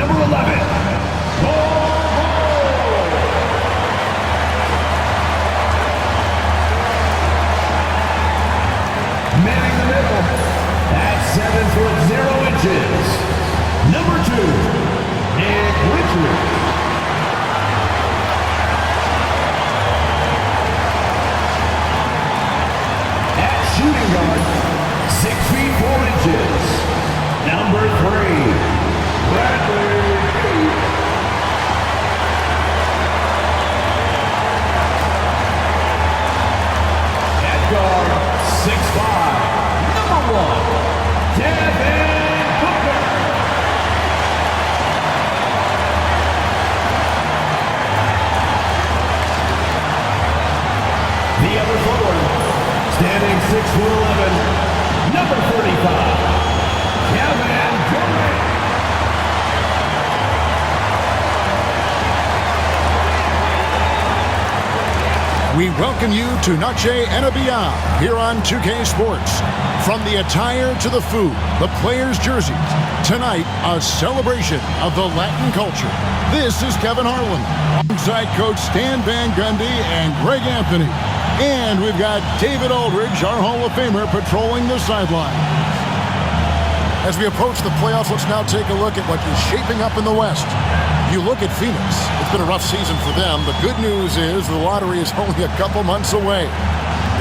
number 11, manning the middle at 7'0", number 2, Mercury. At shooting guard, 6'4", number 3, Bradley. At guard, 6'5", number 1, Devin Booker. The other forward, standing 6'11", number 35, Kevin Durant. We welcome you to Noche and Beyond here on 2K Sports. From the attire to the food, the players' jerseys, tonight a celebration of the Latin culture. This is Kevin Harlan, alongside Coach Stan Van Gundy and Greg Anthony. And we've got David Aldridge, our Hall of Famer, patrolling the sideline. As we approach the playoffs, let's now take a look at what is shaping up in the West. You look at Phoenix. It's been a rough season for them. The good news is the lottery is only a couple months away.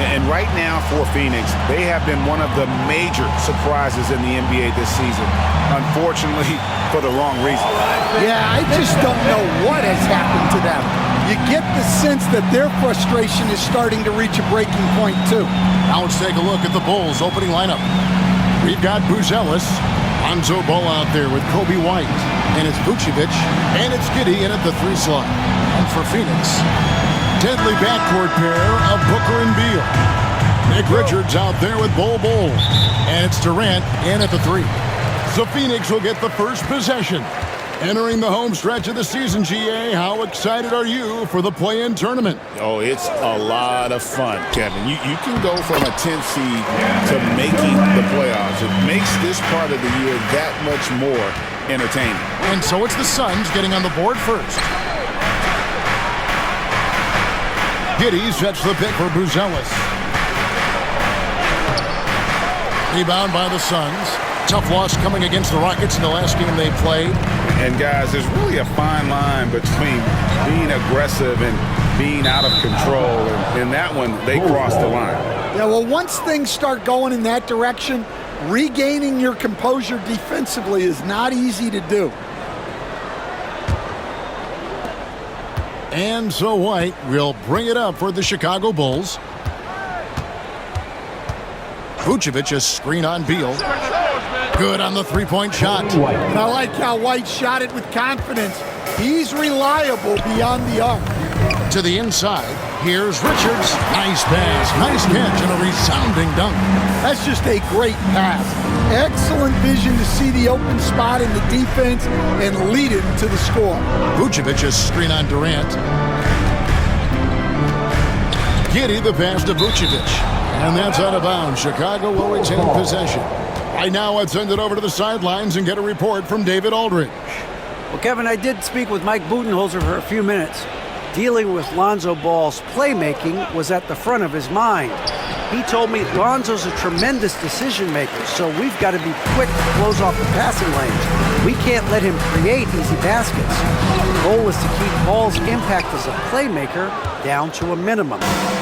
And right now for Phoenix, they have been one of the major surprises in the NBA this season. Unfortunately, for the wrong reason. Yeah, I just don't know what has happened to them. You get the sense that their frustration is starting to reach a breaking point, too. Now let's take a look at the Bulls' opening lineup. We've got Buzelis, Lonzo Ball out there with Kobe White, and it's Vucevic, and it's Giddey in at the 3 slot. And for Phoenix, deadly backcourt pair of Booker and Beal. Nick Richards out there with Bol, and it's Durant in at the 3. So Phoenix will get the first possession. Entering the home stretch of the season, GA, how excited are you for the play-in tournament? Oh, it's a lot of fun, Kevin. You can go from a 10th seed to making the playoffs. It makes this part of the year that much more entertaining. And so it's the Suns getting on the board first. Giddey sets the pick for Buzelis. Rebound by the Suns. Tough loss coming against the Rockets in the last game they played. And guys, there's really a fine line between being aggressive and being out of control. And in that one, they crossed the line. Yeah, well, once things start going in that direction, regaining your composure defensively is not easy to do. And so White will bring it up for the Chicago Bulls. Vucevic is screen on Beal. Good on the three-point shot. And I like how White shot it with confidence. He's reliable beyond the arc. To the inside, here's Richards. Nice pass, nice catch, and a resounding dunk. That's just a great pass. Excellent vision to see the open spot in the defense and lead it to the score. Vucevic is screen on Durant. Giddey the pass to Vucevic. And that's out of bounds. Chicago will retain possession. Right now, let's send it over to the sidelines and get a report from David Aldridge. Well, Kevin, I did speak with Mike Budenholzer for a few minutes. Dealing with Lonzo Ball's playmaking was at the front of his mind. He told me Lonzo's a tremendous decision maker, so we've got to be quick to close off the passing lanes. We can't let him create easy baskets. The goal is to keep Ball's impact as a playmaker down to a minimum.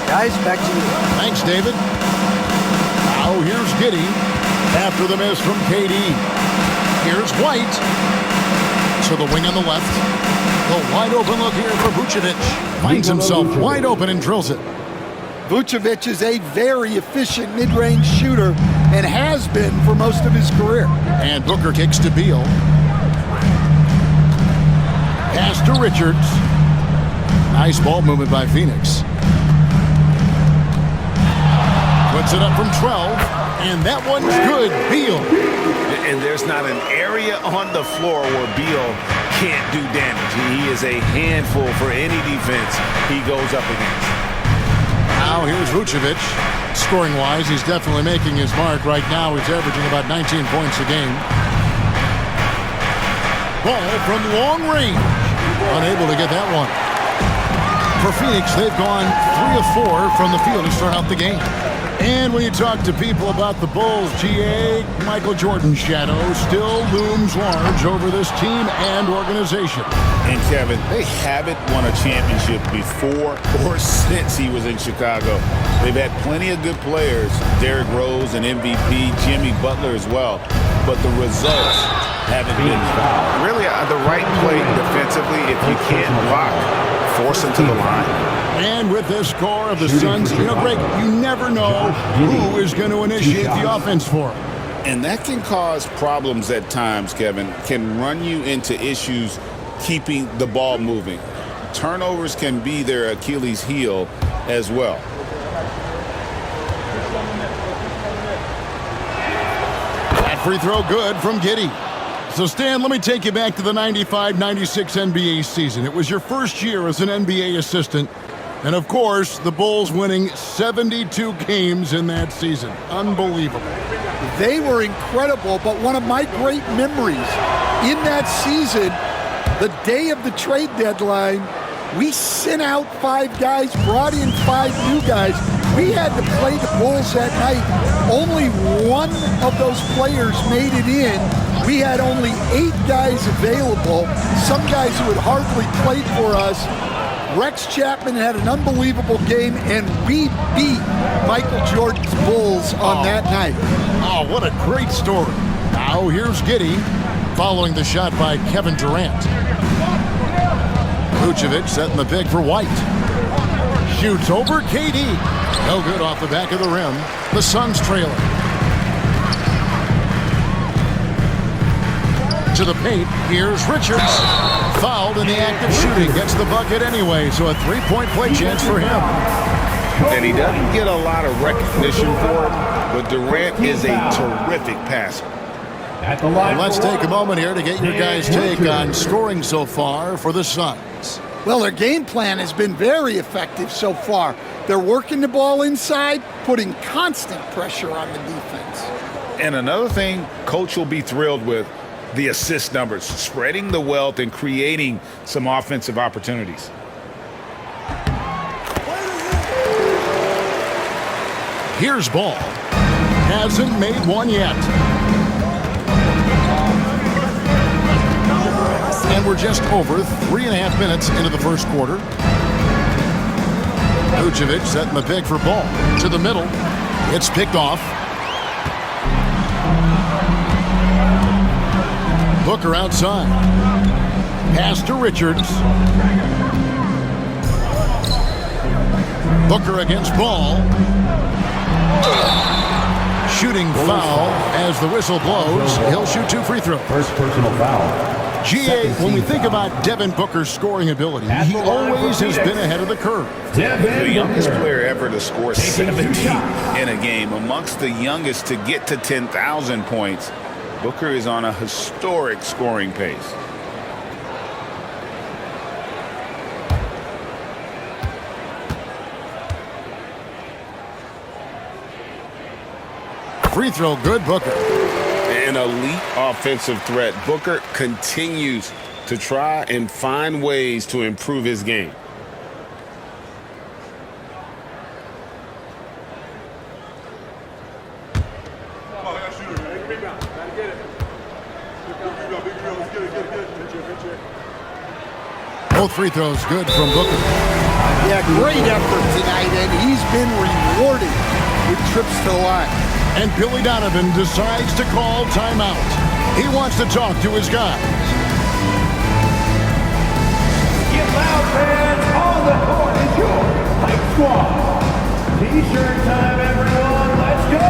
Guys, back to you. Thanks, David. Now here's Giddey after the miss from KD. Here's White. To the wing on the left. The wide open look here for Vucevic. Finds himself wide open and drills it. Vucevic is a very efficient mid-range shooter and has been for most of his career. And Booker kicks to Beal. Pass to Richards. Nice ball movement by Phoenix. Puts it up from 12. And that one's good. Beal. And there's not an area on the floor where Beal can't do damage. He is a handful for any defense he goes up against. Now here's Vucevic. Scoring-wise, he's definitely making his mark right now. He's averaging about 19 points a game. Ball from long range. Unable to get that one. For Phoenix, they've gone 3 of 4 from the field to start out the game. And when you talk to people about the Bulls, GA, Michael Jordan's shadow still looms large over this team and organization. And Kevin, they haven't won a championship before or since he was in Chicago. They've had plenty of good players, Derrick Rose and MVP, Jimmy Butler as well, but the results haven't been really the right play defensively. If you can't block, force them to the line. And with this score of the Suns, Greg, you never know who is going to initiate the offense for them. And that can cause problems at times, Kevin. Can run you into issues keeping the ball moving. Turnovers can be their Achilles heel as well. That free throw good from Giddey. So, Stan, let me take you back to the 95-96 NBA season. It was your first year as an NBA assistant. And, of course, the Bulls winning 72 games in that season. Unbelievable. They were incredible, but one of my great memories in that season, the day of the trade deadline, we sent out 5 guys, brought in 5 new guys. We had to play the Bulls that night. Only one of those players made it in. We had only 8 guys available, some guys who had hardly played for us. Rex Chapman had an unbelievable game, and we beat Michael Jordan's Bulls on that night. Oh, what a great story. Now here's Giddey following the shot by Kevin Durant. Vucevic setting the pick for White. Shoots over KD. No good off the back of the rim. The Suns trailing. To the paint, here's Richards. Fouled in the act of shooting. Gets the bucket anyway, so a 3-point play chance for him. And he doesn't get a lot of recognition for it, but Durant is a terrific passer. And let's take a moment here to get your guys' take on scoring so far for the Suns. Well, their game plan has been very effective so far. They're working the ball inside, putting constant pressure on the defense. And another thing Coach will be thrilled with, the assist numbers, spreading the wealth and creating some offensive opportunities. Here's Ball. Hasn't made one yet. And we're just over 3.5 minutes into the first quarter. Vucevic setting the pick for Ball. To the middle. It's picked off. Booker outside. Pass to Richards. Booker against Ball. Shooting foul as the whistle blows. He'll shoot 2 free throws. First personal foul. GA, when we think about Devin Booker's scoring ability, he always has been ahead of the curve. The youngest player ever to score 70 in a game, amongst the youngest to get to 10,000 points. Booker is on a historic scoring pace. Free throw good, Booker. An elite offensive threat. Booker continues to try and find ways to improve his game. Both free throws good from Booker. Yeah, great effort tonight, and he's been rewarded with trips to the line. And Billy Donovan decides to call timeout. He wants to talk to his guys. Get loud, fans. On the court is your Hype Squad. T-shirt time, everyone. Let's go.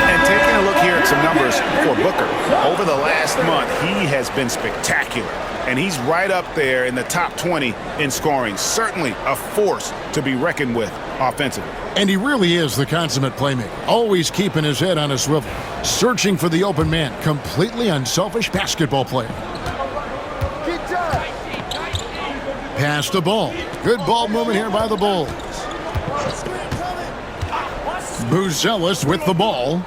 And taking a look here at some numbers for Booker. Over the last month, he has been spectacular. And he's right up there in the top 20 in scoring. Certainly a force to be reckoned with offensively. And he really is the consummate playmaker. Always keeping his head on a swivel. Searching for the open man. Completely unselfish basketball player. Pass the ball. Good ball movement here by the Bulls. Buzelis with the ball.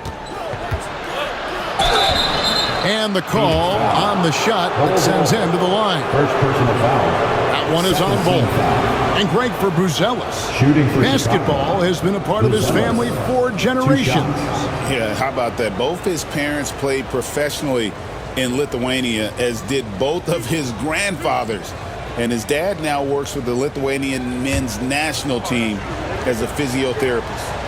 And the call on the shot that sends him to the line. First personal foul. That one is on Bull. And great for Buzelis. Shooting for Basketball has been a part of his family for generations. Yeah, how about that? Both his parents played professionally in Lithuania, as did both of his grandfathers. And his dad now works with the Lithuanian men's national team as a physiotherapist.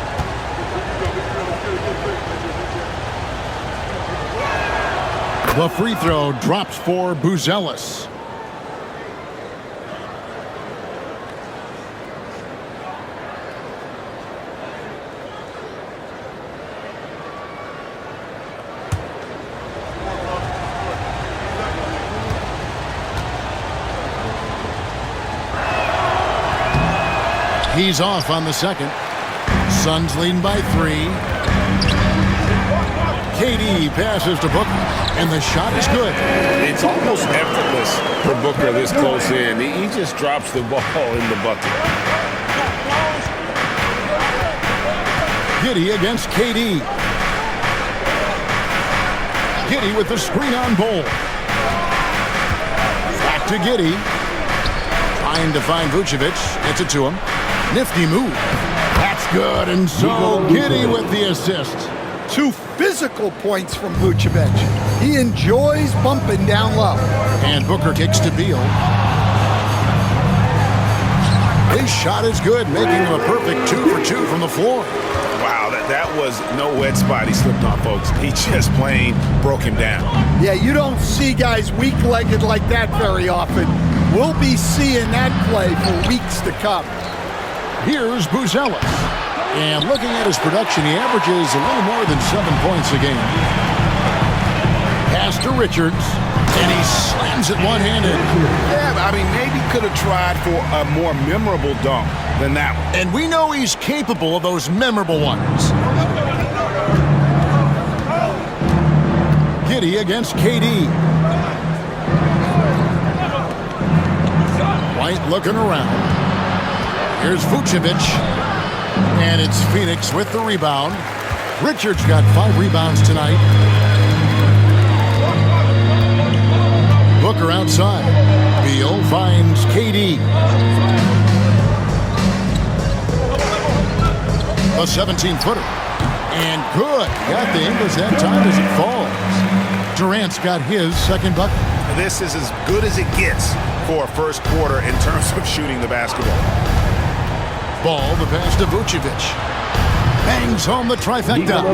The free throw drops for Buzelis. He's off on the second. Suns leading by 3. KD passes to Booker, and the shot is good. It's almost effortless for Booker this close in. He just drops the ball in the bucket. Giddey against KD. Giddey with the screen on Bull. Back to Giddey. Trying to find Vucevic. Gets it to him. Nifty move. That's good. And so Giddey with the assist. 2 physical points from Vucevic. He enjoys bumping down low. And Booker kicks to Beal. His shot is good, making him a perfect 2 for 2 from the floor. Wow, that was no wet spot he slipped on, folks. He just plain broke him down. Yeah, you don't see guys weak-legged like that very often. We'll be seeing that play for weeks to come. Here's Buzelis. And looking at his production, he averages a little more than 7 points a game. Pass to Richards, and he slams it one-handed. Yeah, I mean, maybe could have tried for a more memorable dunk than that one. And we know he's capable of those memorable ones. Giddey against KD. White looking around. Here's Vucevic. And it's Phoenix with the rebound. Richards got 5 rebounds tonight. Booker outside. Beal finds KD. A 17-footer. And good. Got the English that time as it falls. Durant's got his second bucket. This is as good as it gets for a first quarter in terms of shooting the basketball. Ball, the pass to Vucevic. Bangs home the trifecta.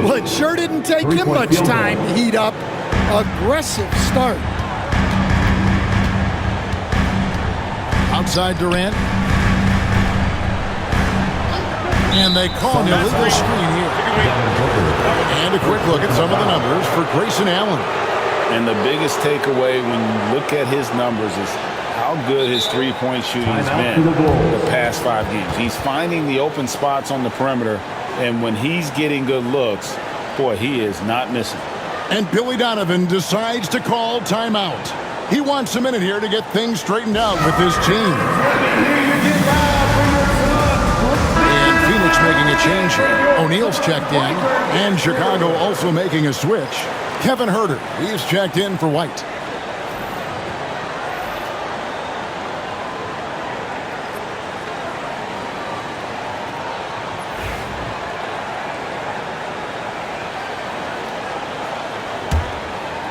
Well, it sure didn't take him much time to heat up. Aggressive start. Outside Durant. And they call an illegal screen here. And a quick look at some of the numbers for Grayson Allen. And the biggest takeaway when you look at his numbers is how good his three-point shooting has been the past 5 games. He's finding the open spots on the perimeter, and when he's getting good looks, boy, he is not missing. And Billy Donovan decides to call timeout. He wants a minute here to get things straightened out with his team. And Phoenix making a change here. O'Neal's checked in, and Chicago also making a switch. Kevin Huerter, he's checked in for White.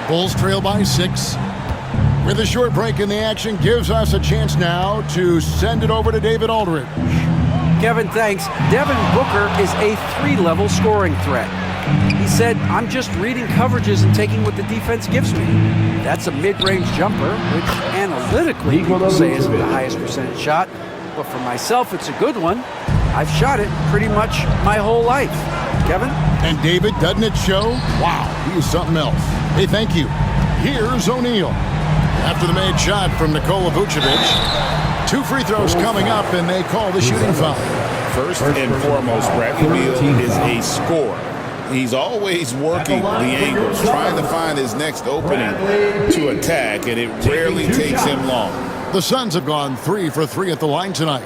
Bulls trail by 6. With a short break in the action, gives us a chance now to send it over to David Aldridge. Kevin, thanks. Devin Booker is a 3-level scoring threat. He said, I'm just reading coverages and taking what the defense gives me. That's a mid-range jumper, which analytically people say isn't the highest percentage shot. But for myself, it's a good one. I've shot it pretty much my whole life. Kevin? And David, doesn't it show? Wow, he is something else. Hey, thank you. Here's O'Neal. After the made shot from Nikola Vucevic. 2 free throws coming up, and they call the shooting foul. First and foremost, Bradley Beal is a scorer. He's always working the angles, trying to find his next opening to attack, and it rarely takes him long. The Suns have gone 3 for 3 at the line tonight.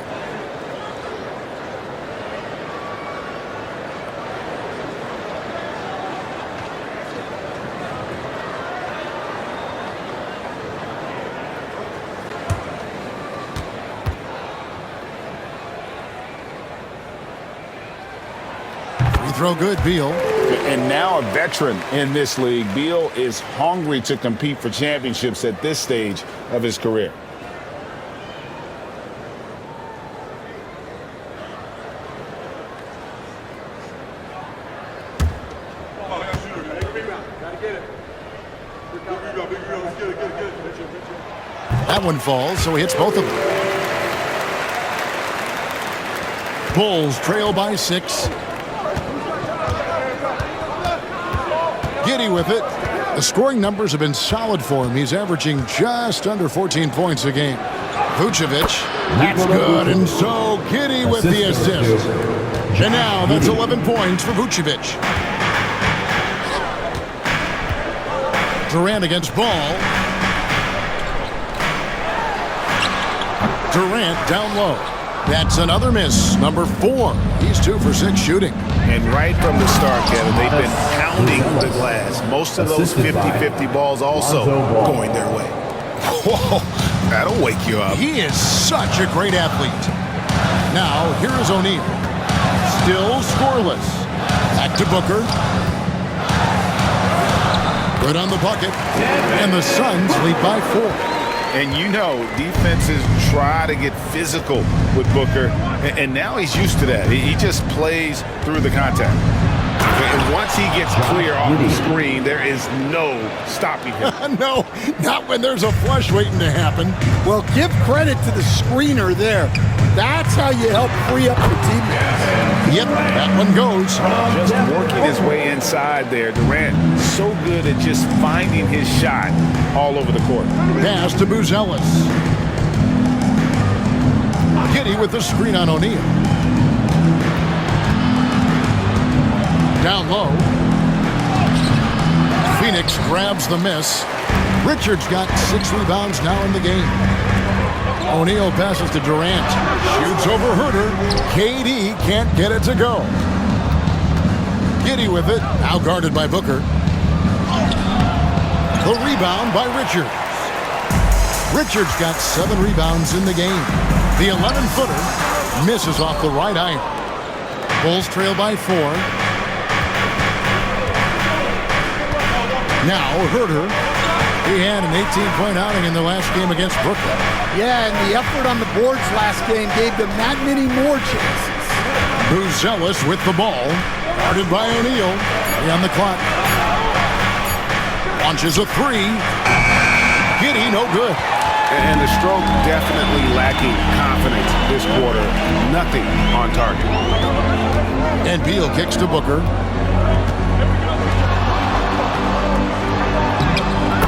throw good, Beal. And now a veteran in this league, Beal is hungry to compete for championships at this stage of his career. That one falls, so he hits both of them. Bulls trail by 6. Giddey with it. The scoring numbers have been solid for him. He's averaging just under 14 points a game. Vucevic, that's good, and so Giddey with the assist. And now that's 11 points for Vucevic. Durant against Ball. Durant down low. That's another miss. Number 4. He's 2 for 6 shooting. And right from the start, Kevin, they've been pounding the glass. Most of those 50-50 balls also going their way. Whoa, that'll wake you up. He is such a great athlete. Now, here is O'Neal. Still scoreless. Back to Booker. Good on the bucket. And the Suns lead by 4. And you know, defenses try to get physical with Booker, and now he's used to that. He just plays through the contact. And once he gets clear off the screen, there is no stopping him. No, not when there's a flush waiting to happen. Well, give credit to the screener there. That's how you help free up your teammates. Yep, that one goes. Just working his way inside there. Durant so good at just finding his shot all over the court. Pass to Buzelis. Giddey with the screen on O'Neal. Down low. Phoenix grabs the miss. Richards got 6 rebounds now in the game. O'Neal passes to Durant. Shoots over Herter. KD can't get it to go. Giddey with it. Now guarded by Booker. The rebound by Richards. Richards got 7 rebounds in the game. The 11-footer misses off the right iron. Bulls trail by 4. Now Herter. He had an 18-point outing in the last game against Brooklyn. Yeah, and the effort on the boards last game gave them that many more chances. Buzelis with the ball. Guarded by O'Neal. On the clock. Launches a 3. Giddey, no good. And the stroke definitely lacking confidence this quarter. Nothing on target. And Beal kicks to Booker.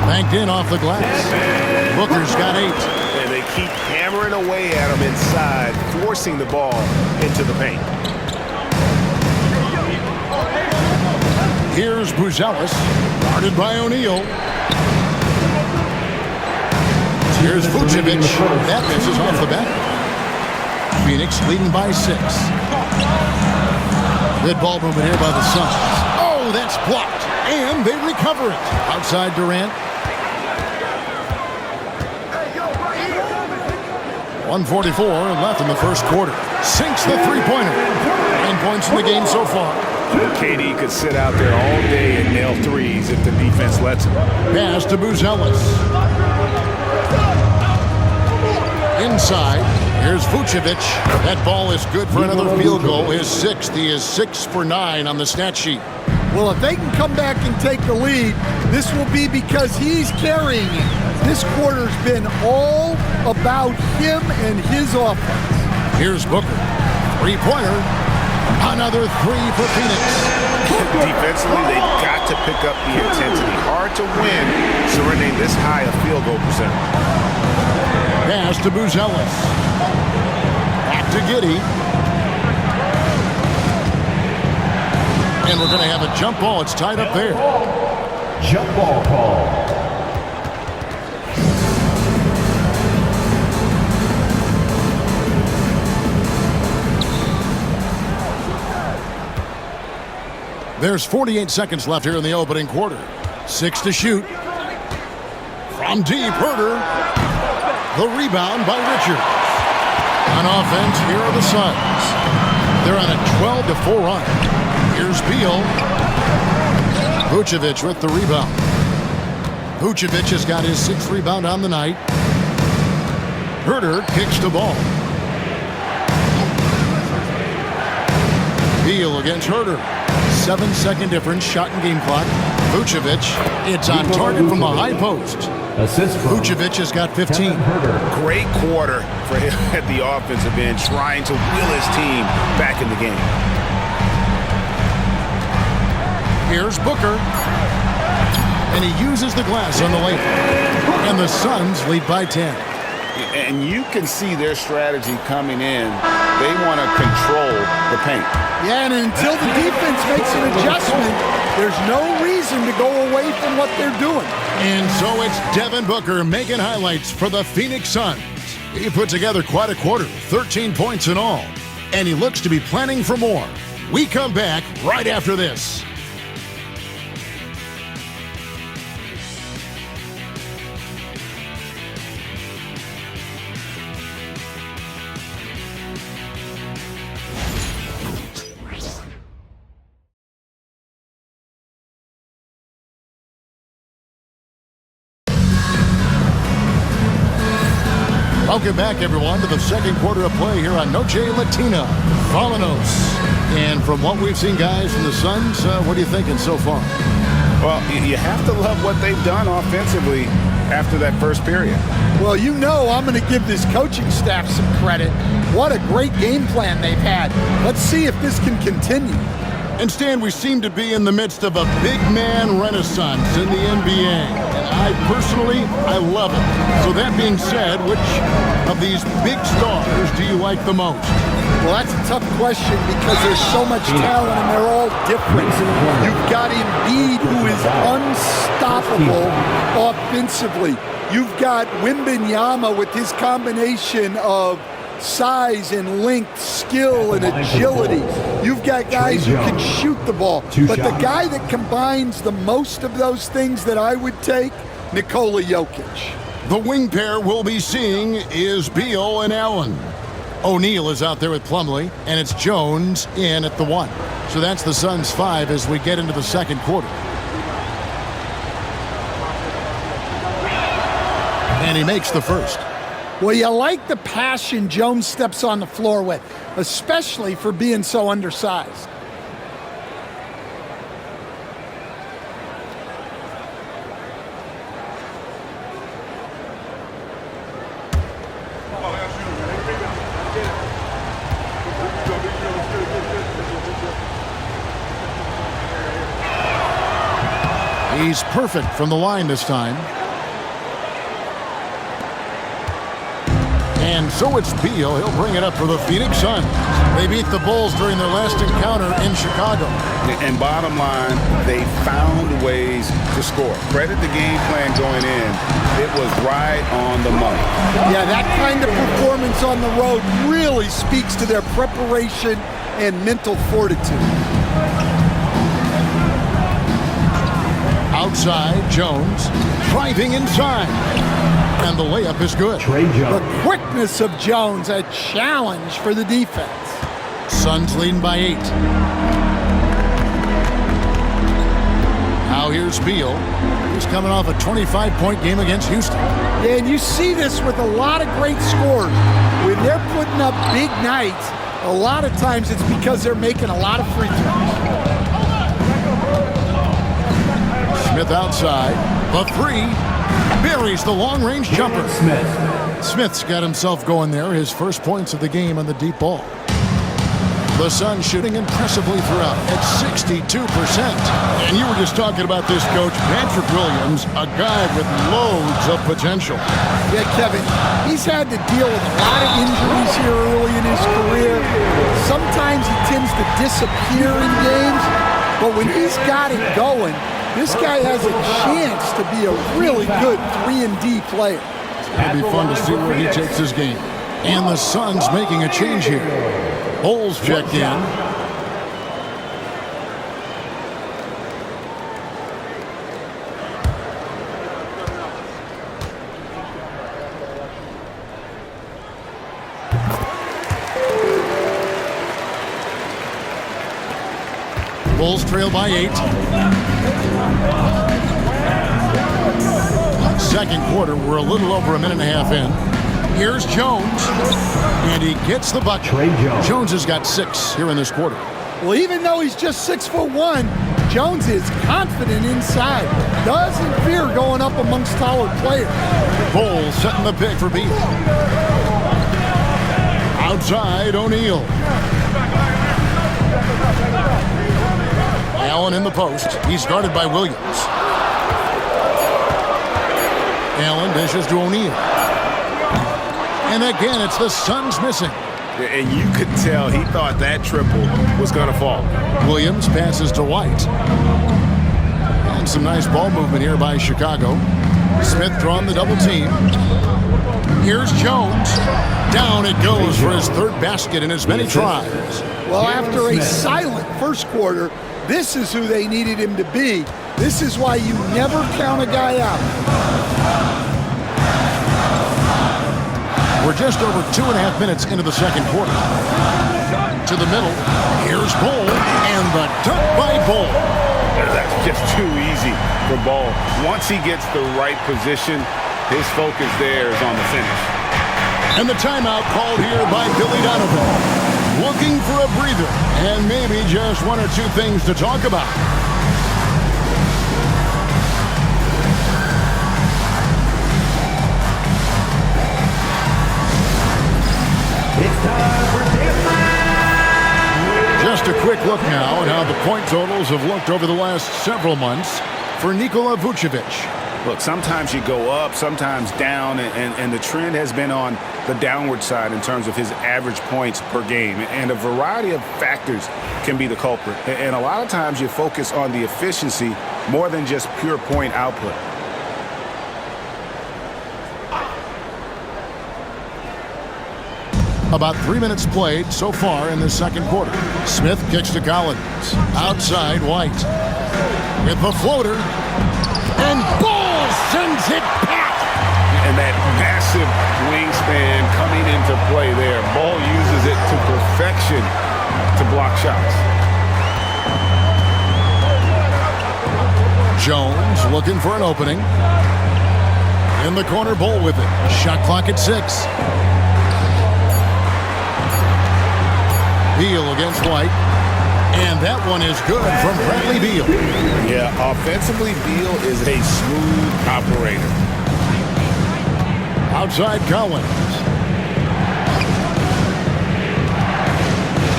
Banked in off the glass. Booker's got 8. And they keep hammering away at him inside, forcing the ball into the paint. Here's Buzelis, guarded by O'Neal. Here's Vucevic. That misses off the back. Phoenix leading by 6. Good ball movement here by the Suns. Oh, that's blocked. And they recover it. Outside Durant. 1:44 left in the first quarter. Sinks the three-pointer. 9 points in the game so far. KD could sit out there all day and nail threes if the defense lets him. Pass to Buzelis. Inside. Here's Vucevic. That ball is good for another field goal. His 6th. He is 6 for 9 on the stat sheet. Well, if they can come back and take the lead, this will be because he's carrying it. This quarter's been all about him and his offense. Here's Booker. Three-pointer. Another 3 for Phoenix. Defensively, they've got to pick up the intensity. Hard to win surrendering this high a field goal percentage. Pass to Buzelis. Back to Giddey. And we're going to have a jump ball. It's tied up there. Jump ball call. There's 48 seconds left here in the opening quarter. 6 to shoot. From deep, Herter. The rebound by Richards. On offense, here are the Suns. They're on a 12-4 run. Here's Beal. Vucevic with the rebound. Vucevic has got his 6th rebound on the night. Herter kicks the ball. Beal against Herter. 7-second difference, shot and game clock. Vucevic, it's on target from the high post. Vucevic has got 15. Great quarter for him at the offensive end, trying to wheel his team back in the game. Here's Booker. And he uses the glass on the layup. And the Suns lead by 10. And you can see their strategy coming in. They want to control the paint. Yeah, and until the defense makes an adjustment, there's no reason to go away from what they're doing. And so it's Devin Booker making highlights for the Phoenix Suns. He put together quite a quarter, 13 points in all. And he looks to be planning for more. We come back right after this. Welcome back, everyone, to the second quarter of play here on Noche Latina. Vámonos. And from what we've seen, guys, from the Suns, what are you thinking so far? Well, you have to love what they've done offensively after that first period. Well, you know I'm going to give this coaching staff some credit. What a great game plan they've had. Let's see if this can continue. And Stan, we seem to be in the midst of a big man renaissance in the NBA. And I love it. So that being said, which of these big stars do you like the most? Well, that's a tough question because there's so much talent and they're all different. You've got Embiid, who is unstoppable offensively. You've got Wembanyama with his combination of size and length, skill and agility. You've got guys who can shoot the ball. But the guy that combines the most of those things that I would take, Nikola Jokic. The wing pair we'll be seeing is Beal and Allen. O'Neal is out there with Plumlee, and it's Jones in at the 1. So that's the Suns' 5 as we get into the second quarter. And he makes the first. Well, you like the passion Jones steps on the floor with, especially for being so undersized. He's perfect from the line this time. And so it's Beal. He'll bring it up for the Phoenix Suns. They beat the Bulls during their last encounter in Chicago. And bottom line, they found ways to score. Credit the game plan going in. It was right on the money. Yeah, that kind of performance on the road really speaks to their preparation and mental fortitude. Outside, Jones driving inside. And the layup is good. The quickness of Jones, a challenge for the defense. Suns leading by 8. Now here's Beal. He's coming off a 25-point game against Houston. Yeah, and you see this with a lot of great scores. When they're putting up big nights, a lot of times it's because they're making a lot of free throws. Smith outside. The 3. Buries the long-range jumper. Smith's got himself going there. His first points of the game on the deep ball. The Suns shooting impressively throughout at 62%. And you were just talking about this, Coach. Patrick Williams, a guy with loads of potential. Yeah, Kevin, he's had to deal with a lot of injuries here early in his career. Sometimes he tends to disappear in games, but when he's got it going, this guy has a chance to be a really good 3-and-D player. It'll be fun to see where he takes his game. And the Suns making a change here. Bulls checked in. Bulls trail by 8. Second quarter, we're a little over a minute and a half in. Here's Jones, and he gets the bucket. Jones has got 6 here in this quarter. Well, even though he's just 6'1", Jones is confident inside. Doesn't fear going up amongst taller players. Bulls setting the pick for Beal. Outside, O'Neal. Allen in the post. He's guarded by Williams. Allen dishes to O'Neal. And again, it's the Suns missing. And you could tell he thought that triple was going to fall. Williams passes to White. And some nice ball movement here by Chicago. Smith drawing the double team. Here's Jones. Down it goes for his 3rd basket in as many tries. Well, after a silent first quarter, this is who they needed him to be. This is why you never count a guy out. We're just over 2.5 minutes into the second quarter. To the middle. Here's Bull. And the dunk by Bull. That's just too easy for Ball. Once he gets the right position, his focus there is on the finish. And the timeout called here by Billy Donovan. Looking for a breather and maybe just 1 or 2 things to talk about. Just a quick look now at how the point totals have looked over the last several months for Nikola Vucevic. Look, sometimes you go up, sometimes down, and the trend has been on the downward side in terms of his average points per game. And a variety of factors can be the culprit. And a lot of times you focus on the efficiency more than just pure point output. About 3 minutes played so far in the second quarter. Smith kicks to Collins. Outside, White. With the floater. And Ball sends it back. And that massive wingspan coming into play there. Ball uses it to perfection to block shots. Jones looking for an opening. In the corner, Bull with it. Shot clock at 6. Beal against White. And that one is good from Bradley Beal. Yeah, offensively, Beal is a smooth operator. Outside Collins.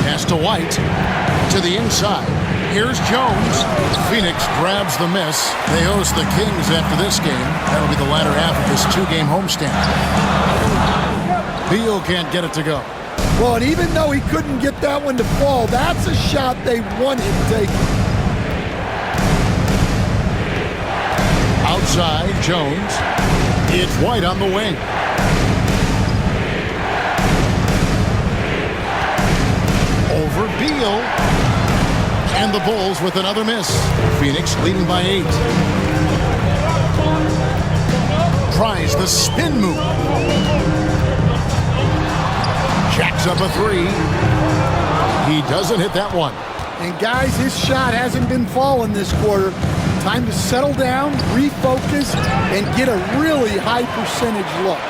Pass to White. To the inside. Here's Jones. Phoenix grabs the miss. They host the Kings after this game. That'll be the latter half of this 2-game homestand. Beal can't get it to go. Well, and even though he couldn't get that one to fall, that's a shot they wanted to take. Outside, Jones. It's White on the wing. Over Beal. And the Bulls with another miss. Phoenix leading by 8. Tries the spin move. Jacks up a 3. He doesn't hit that one. And guys, his shot hasn't been falling this quarter. Time to settle down, refocus, and get a really high percentage look.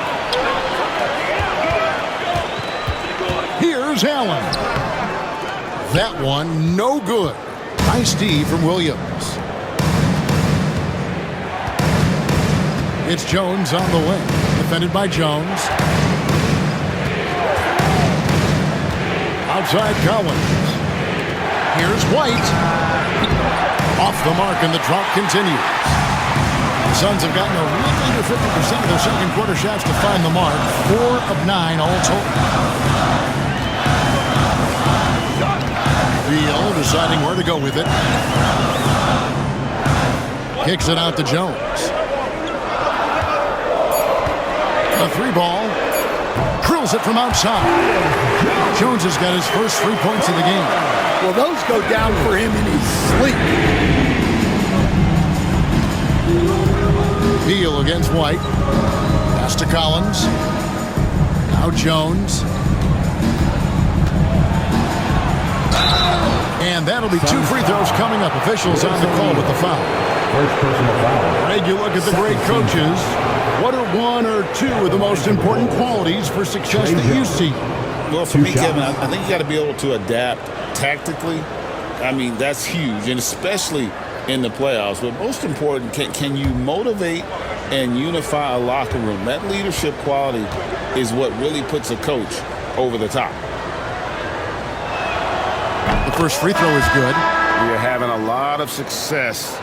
Here's Allen. That one, no good. Nice D from Williams. It's Jones on the wing. Defended by Jones. Outside Collins. Here's White. Off the mark, and the drought continues. The Suns have gotten a little under 50% of their second quarter shots to find the mark. 4 of 9 all total. Beal deciding where to go with it. Kicks it out to Jones. A 3-ball. Drills it from outside. Jones has got his first 3 points of the game. Well, those go down for him in his sleep. Beal against White. Pass to Collins. Now Jones. And that'll be 2 free throws coming up. Officials on the call with the foul. First personal foul. Greg, you look at the great coaches. What are 1 or 2 of the most important qualities for success that you see? Well, for me, Kevin, I think you got to be able to adapt tactically. I mean, that's huge, and especially in the playoffs. But most important, can you motivate and unify a locker room? That leadership quality is what really puts a coach over the top. The first free throw is good. We are having a lot of success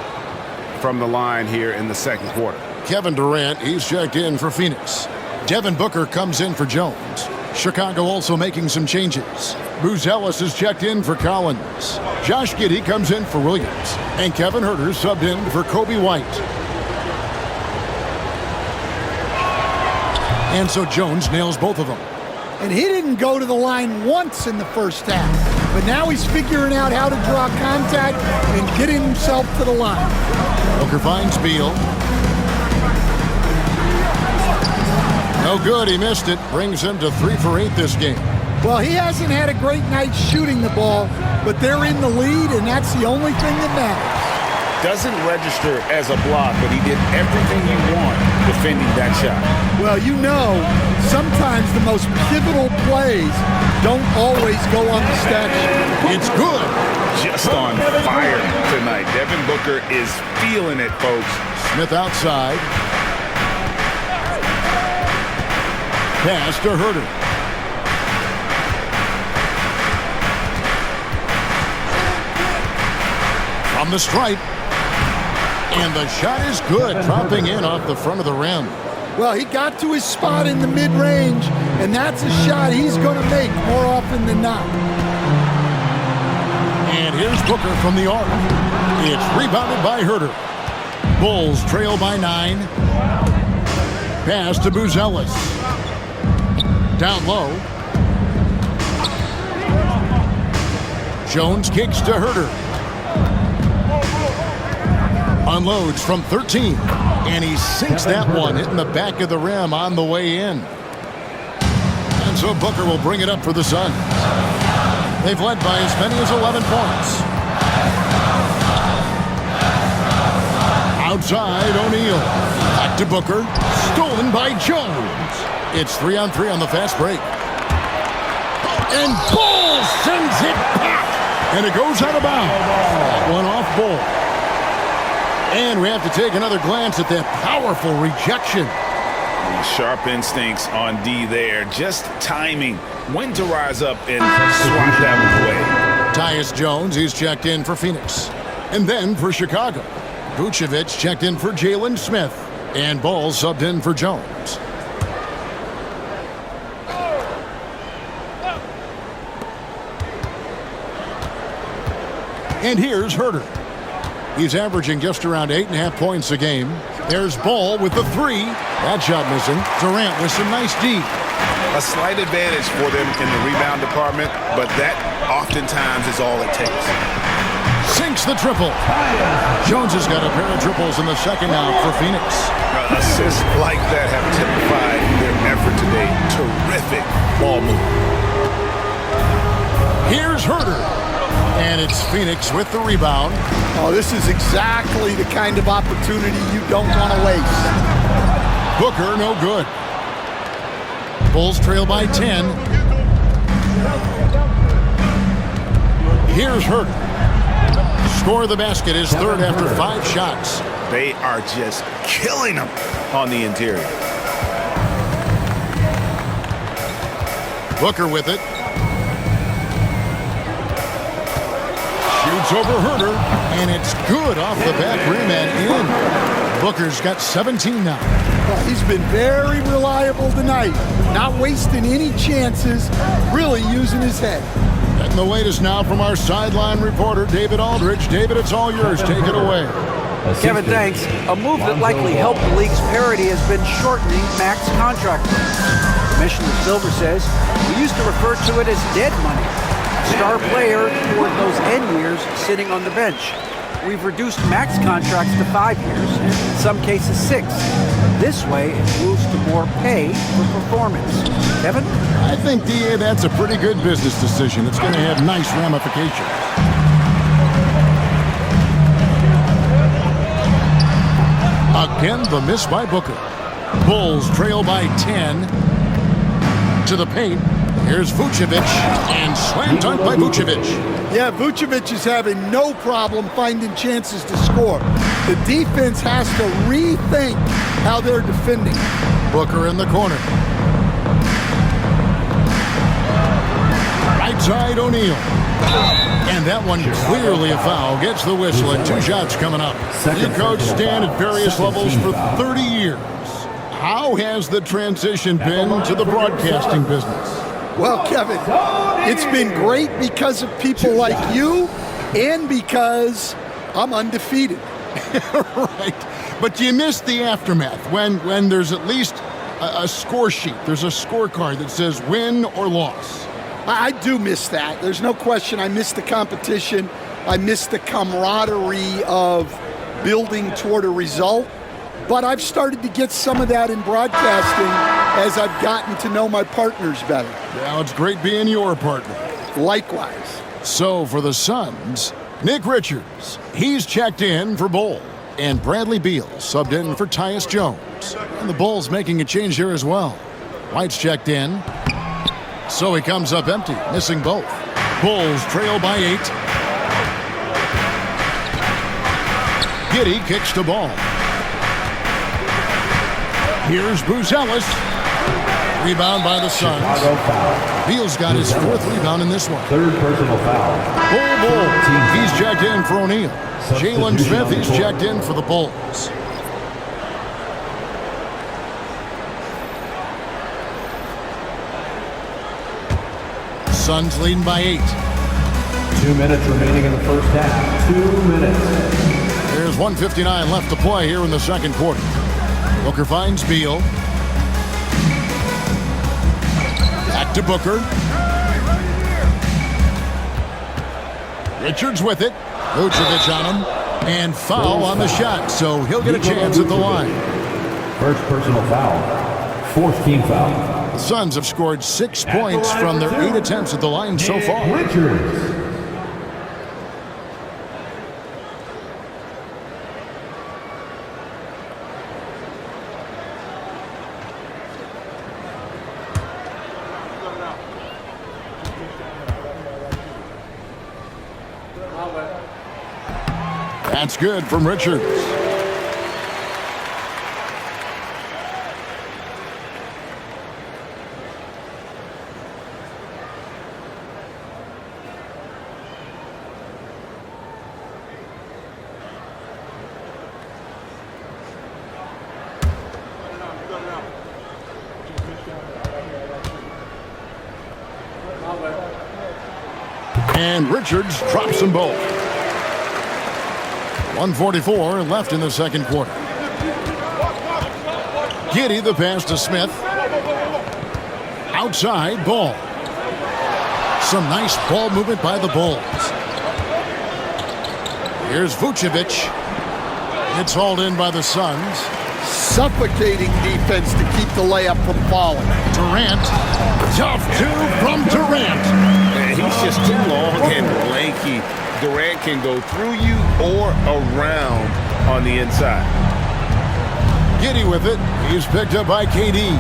from the line here in the second quarter. Kevin Durant, he's checked in for Phoenix. Devin Booker comes in for Jones. Chicago also making some changes. Ellis is checked in for Collins. Josh Giddey comes in for Williams. And Kevin Huerter subbed in for Kobe White. And so Jones nails both of them. And he didn't go to the line once in the first half. But now he's figuring out how to draw contact and getting himself to the line. Booker finds Beal. No good, he missed it. Brings him to 3 for 8 this game. Well, he hasn't had a great night shooting the ball, but they're in the lead, and that's the only thing that matters. Doesn't register as a block, but he did everything you want defending that shot. Well, you know, sometimes the most pivotal plays don't always go on the stat sheet. It's good. Just on fire tonight. Devin Booker is feeling it, folks. Smith outside. Pass to Huerter. From the stripe. And the shot is good, dropping in off the front of the rim. Well, he got to his spot in the mid-range, and that's a shot he's going to make more often than not. And here's Booker from the arc. It's rebounded by Huerter. Bulls trail by 9. Pass to Ellis. Down low. Jones kicks to Huerter. Unloads from 13. And he sinks that one, hitting the back of the rim on the way in. And so Booker will bring it up for the Suns. They've led by as many as 11 points. Outside, O'Neal. Back to Booker. Stolen by Jones. It's 3-on-3 on the fast break. And Bull sends it back. And it goes out of bounds. That one off Bull. And we have to take another glance at that powerful rejection. Sharp instincts on D there. Just timing. When to rise up and swat that one away. Tyus Jones, he's checked in for Phoenix. And then for Chicago. Vucevic checked in for Jalen Smith. And Ball subbed in for Jones. And here's Huerter. He's averaging just around 8.5 points a game. There's Ball with the 3. That shot missing. Durant with some nice D. A slight advantage for them in the rebound department, but that oftentimes is all it takes. Sinks the triple. Jones has got a pair of triples in the second half for Phoenix. Assists like that have typified their effort today. Terrific ball move. Here's Huerter. And it's Phoenix with the rebound. Oh, this is exactly the kind of opportunity you don't want to waste. Booker, no good. Bulls trail by 10. Here's Huerter. Score of the basket is third after 5 shots. They are just killing them on the interior. Booker with it. Shoots over Huerter, and it's good off the back rim and in. Booker's got 17 now. Well, he's been very reliable tonight, not wasting any chances, really using his head. And the latest now from our sideline reporter, David Aldridge. David, it's all yours. Take it away. Kevin, thanks. A move that likely helped the league's parity has been shortening max contract terms. Commissioner Silver says we used to refer to it as dead money. Star player toward those end years sitting on the bench. we've reduced max contracts to 5 years, and in some cases 6. This way, it moves to more pay for performance. Kevin? I think, DA, that's a pretty good business decision. It's going to have nice ramifications. Again, the miss by Booker. Bulls trail by 10. To the paint. Here's Vucevic, and slam dunk by Vucevic. Yeah, Vucevic is having no problem finding chances to score. The defense has to rethink how they're defending. Booker in the corner. Right side, O'Neal. And that one clearly a foul. Gets the whistle, and 2 shots coming up. You coached Stan at various levels for 30 years. How has the transition been to the broadcasting business? Well, Kevin, it's been great because of people like you and because I'm undefeated. Right. But you missed the aftermath when there's at least a score sheet. There's a scorecard that says win or loss. I do miss that. There's no question I miss the competition. I miss the camaraderie of building toward a result. But I've started to get some of that in broadcasting as I've gotten to know my partners better. Now it's great being your partner. Likewise. So for the Suns, Nick Richards, he's checked in for Bull. And Bradley Beal subbed in for Tyus Jones. And the Bulls making a change here as well. White's checked in. So he comes up empty, missing both. Bulls trail by 8. Giddey kicks the ball. Here's Bruce Ellis. Rebound by the Suns. Beal's got his 4th rebound in this one. 3rd personal foul. Bull. He's checked in for O'Neal. Jalen Smith, he's checked in for the Bulls. Suns leading by 8. 2 minutes remaining in the first half. 2 minutes. There's 1:59 left to play here in the second quarter. Booker finds Beal. Back to Booker. Richards with it. Vucevic on him. And foul on the shot, so he'll get a chance at the line. First personal foul. 4th team foul. The Suns have scored 6 points from their 8 attempts at the line so far. Richards. That's good from Richards. And Richards drops them both. 1:44 left in the second quarter. Giddey the pass to Smith. Outside, Ball. Some nice ball movement by the Bulls. Here's Vucevic. It's hauled in by the Suns. Suffocating defense to keep the layup from falling. Durant. Tough two from Durant. Man, he's just too long and lanky. Durant can go through you or around on the inside. Giddey with it. He's picked up by KD.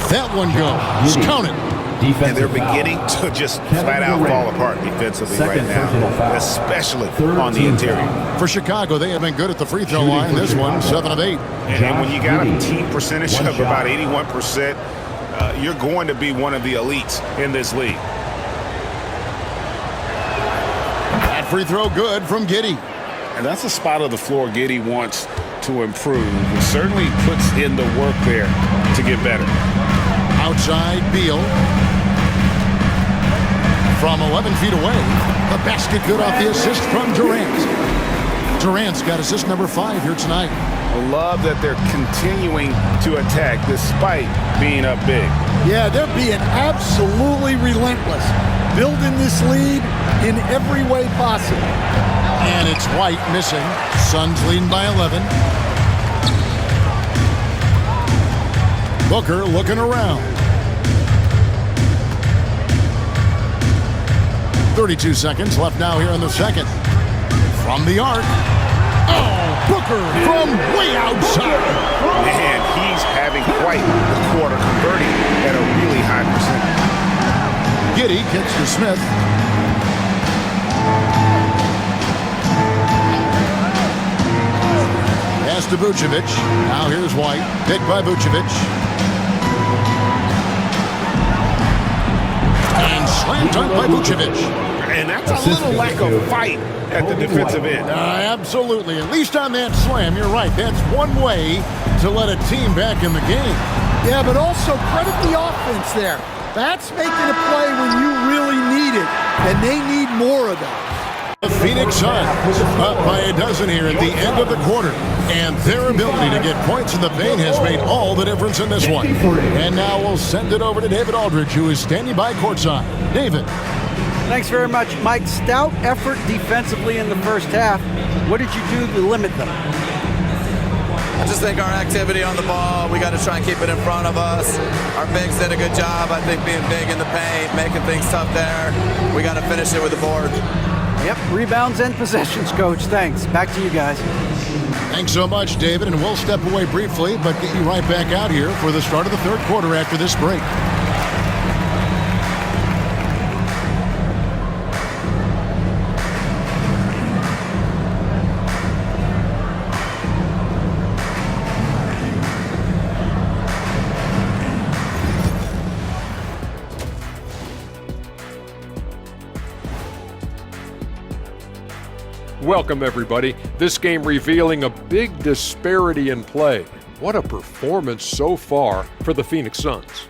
That one goes. Counted. And they're beginning to just flat out fall apart defensively right now, especially on the interior. For Chicago, they have been good at the free throw line. This one, 7 of 8. And when you got a team percentage of about 81%, you're going to be one of the elites in this league. That free throw good from Giddey. And that's a spot of the floor Giddey wants to improve. He certainly puts in the work there to get better. Outside, Beal. From 11 feet away, the basket good off the assist from Durant. Durant's got assist number 5 here tonight. I love that they're continuing to attack despite being up big. Yeah, they're being absolutely relentless. Building this lead in every way possible. And it's White missing. Suns leading by 11. Booker looking around. 32 seconds left now here in the second. From the arc. Oh, Booker from way outside. Man, he's having quite the quarter, converting at a really high percentage. Giddey kicks to Smith. Pass to Vucevic. Now here's White. Picked by Vucevic. And slam dunk by Vucevic. And that's a little lack of fight at the defensive end. Absolutely. At least on that slam, you're right. That's one way to let a team back in the game. Yeah, but also credit the offense there. That's making a play when you really need it, and they need more of that. The Phoenix Suns up by a dozen here at the end of the quarter, and their ability to get points in the paint has made all the difference in this one. And now we'll send it over to David Aldridge, who is standing by courtside. David. Thanks very much, Mike. Stout effort defensively in the first half. What did you do to limit them? I just think our activity on the ball, we got to try and keep it in front of us. Our bigs did a good job, I think, being big in the paint, making things tough there. We got to finish it with the board. Yep, rebounds and possessions, Coach. Thanks. Back to you guys. Thanks so much, David, and we'll step away briefly, but get you right back out here for the start of the third quarter after this break. Welcome, everybody. This game revealing a big disparity in play. What a performance so far for the Phoenix Suns.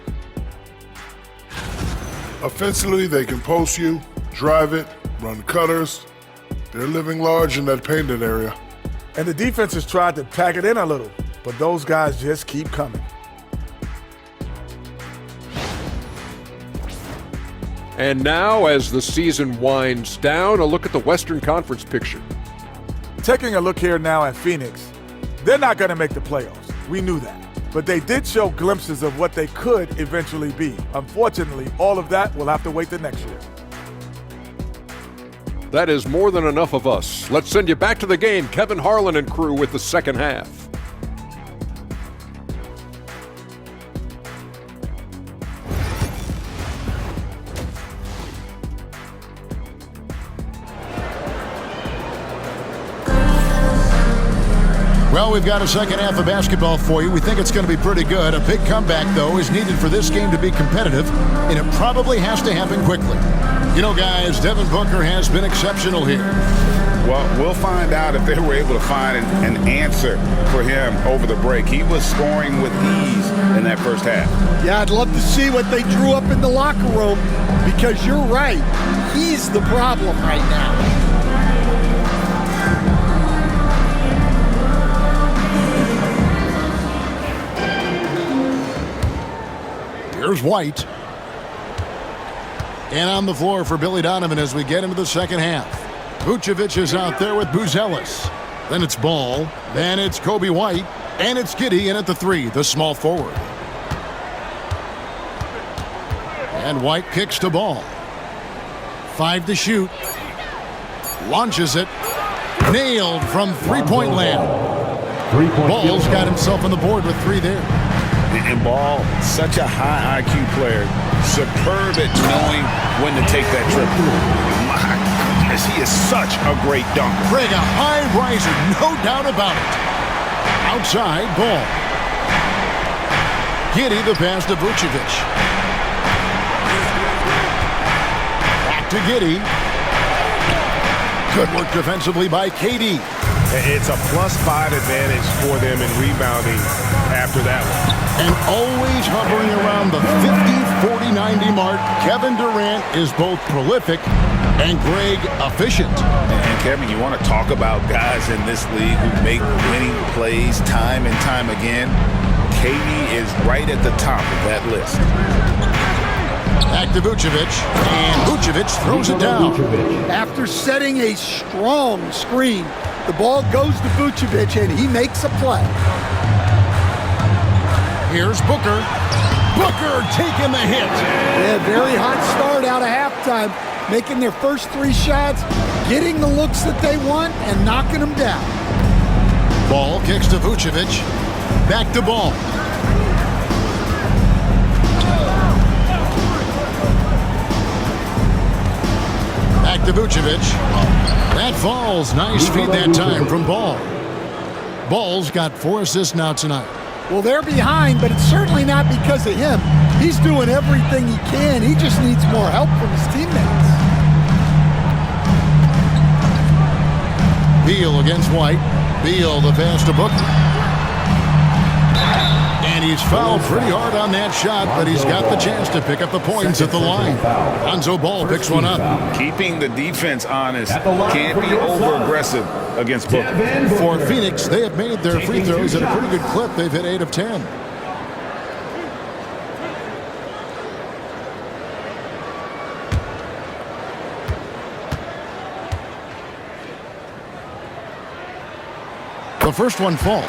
Offensively, they can post you, drive it, run cutters. They're living large in that painted area. And the defense has tried to pack it in a little, but those guys just keep coming. And now, as the season winds down, a look at the Western Conference picture. Taking a look here now at Phoenix, they're not going to make the playoffs. We knew that. But they did show glimpses of what they could eventually be. Unfortunately, all of that will have to wait the next year. That is more than enough of us. Let's send you back to the game. Kevin Harlan and crew with the second half. Well, we've got a second half of basketball for you. We think it's going to be pretty good. A big comeback, though, is needed for this game to be competitive, and it probably has to happen quickly. You know, guys, Devin Booker has been exceptional here. Well, we'll find out if they were able to find an answer for him over the break. He was scoring with ease in that first half. Yeah, I'd love to see what they drew up in the locker room, because you're right. He's the problem right now. Here's White. And on the floor for Billy Donovan as we get into the second half. Vucevic is out there with Buzelis. Then it's Ball. Then it's Kobe White. And it's Giddey in at the three, the small forward. And White kicks to Ball. 5 to shoot. Launches it. Nailed from three-point land. Ball's got himself on the board with 3 there. And Ball, such a high IQ player, superb at knowing when to take that triple. My goodness, he is such a great dunker. Greg, a high riser, no doubt about it. Outside, Ball. Giddey, the pass to Vucevic. Back to Giddey. Good work defensively by KD. It's a +5 advantage for them in rebounding after that one. And always hovering around the 50, 40, 90 mark, Kevin Durant is both prolific and, Greg, efficient. And Kevin, you want to talk about guys in this league who make winning plays time and time again? KD is right at the top of that list. Back to Vucevic, and Vucevic throws it down. After setting a strong screen, the ball goes to Vucevic, and he makes a play. Here's Booker. Booker taking the hit. Yeah, very hot start out of halftime, making their first 3 shots, getting the looks that they want, and knocking them down. Ball kicks to Vucevic. Back to Ball. Back to Vucevic. That falls. Nice feed that time from Ball. Ball's got 4 assists now tonight. Well, they're behind, but it's certainly not because of him. He's doing everything he can. He just needs more help from his teammates. Beal against White. Beal the pass to Booker. And he's fouled pretty hard on that shot, but he's got the chance to pick up the points at the line. Lonzo Ball picks one up. Keeping the defense honest. Can't be over-aggressive against Booker. For Phoenix, they have made their free throws at a pretty good clip. They've hit 8 of 10. The first one falls.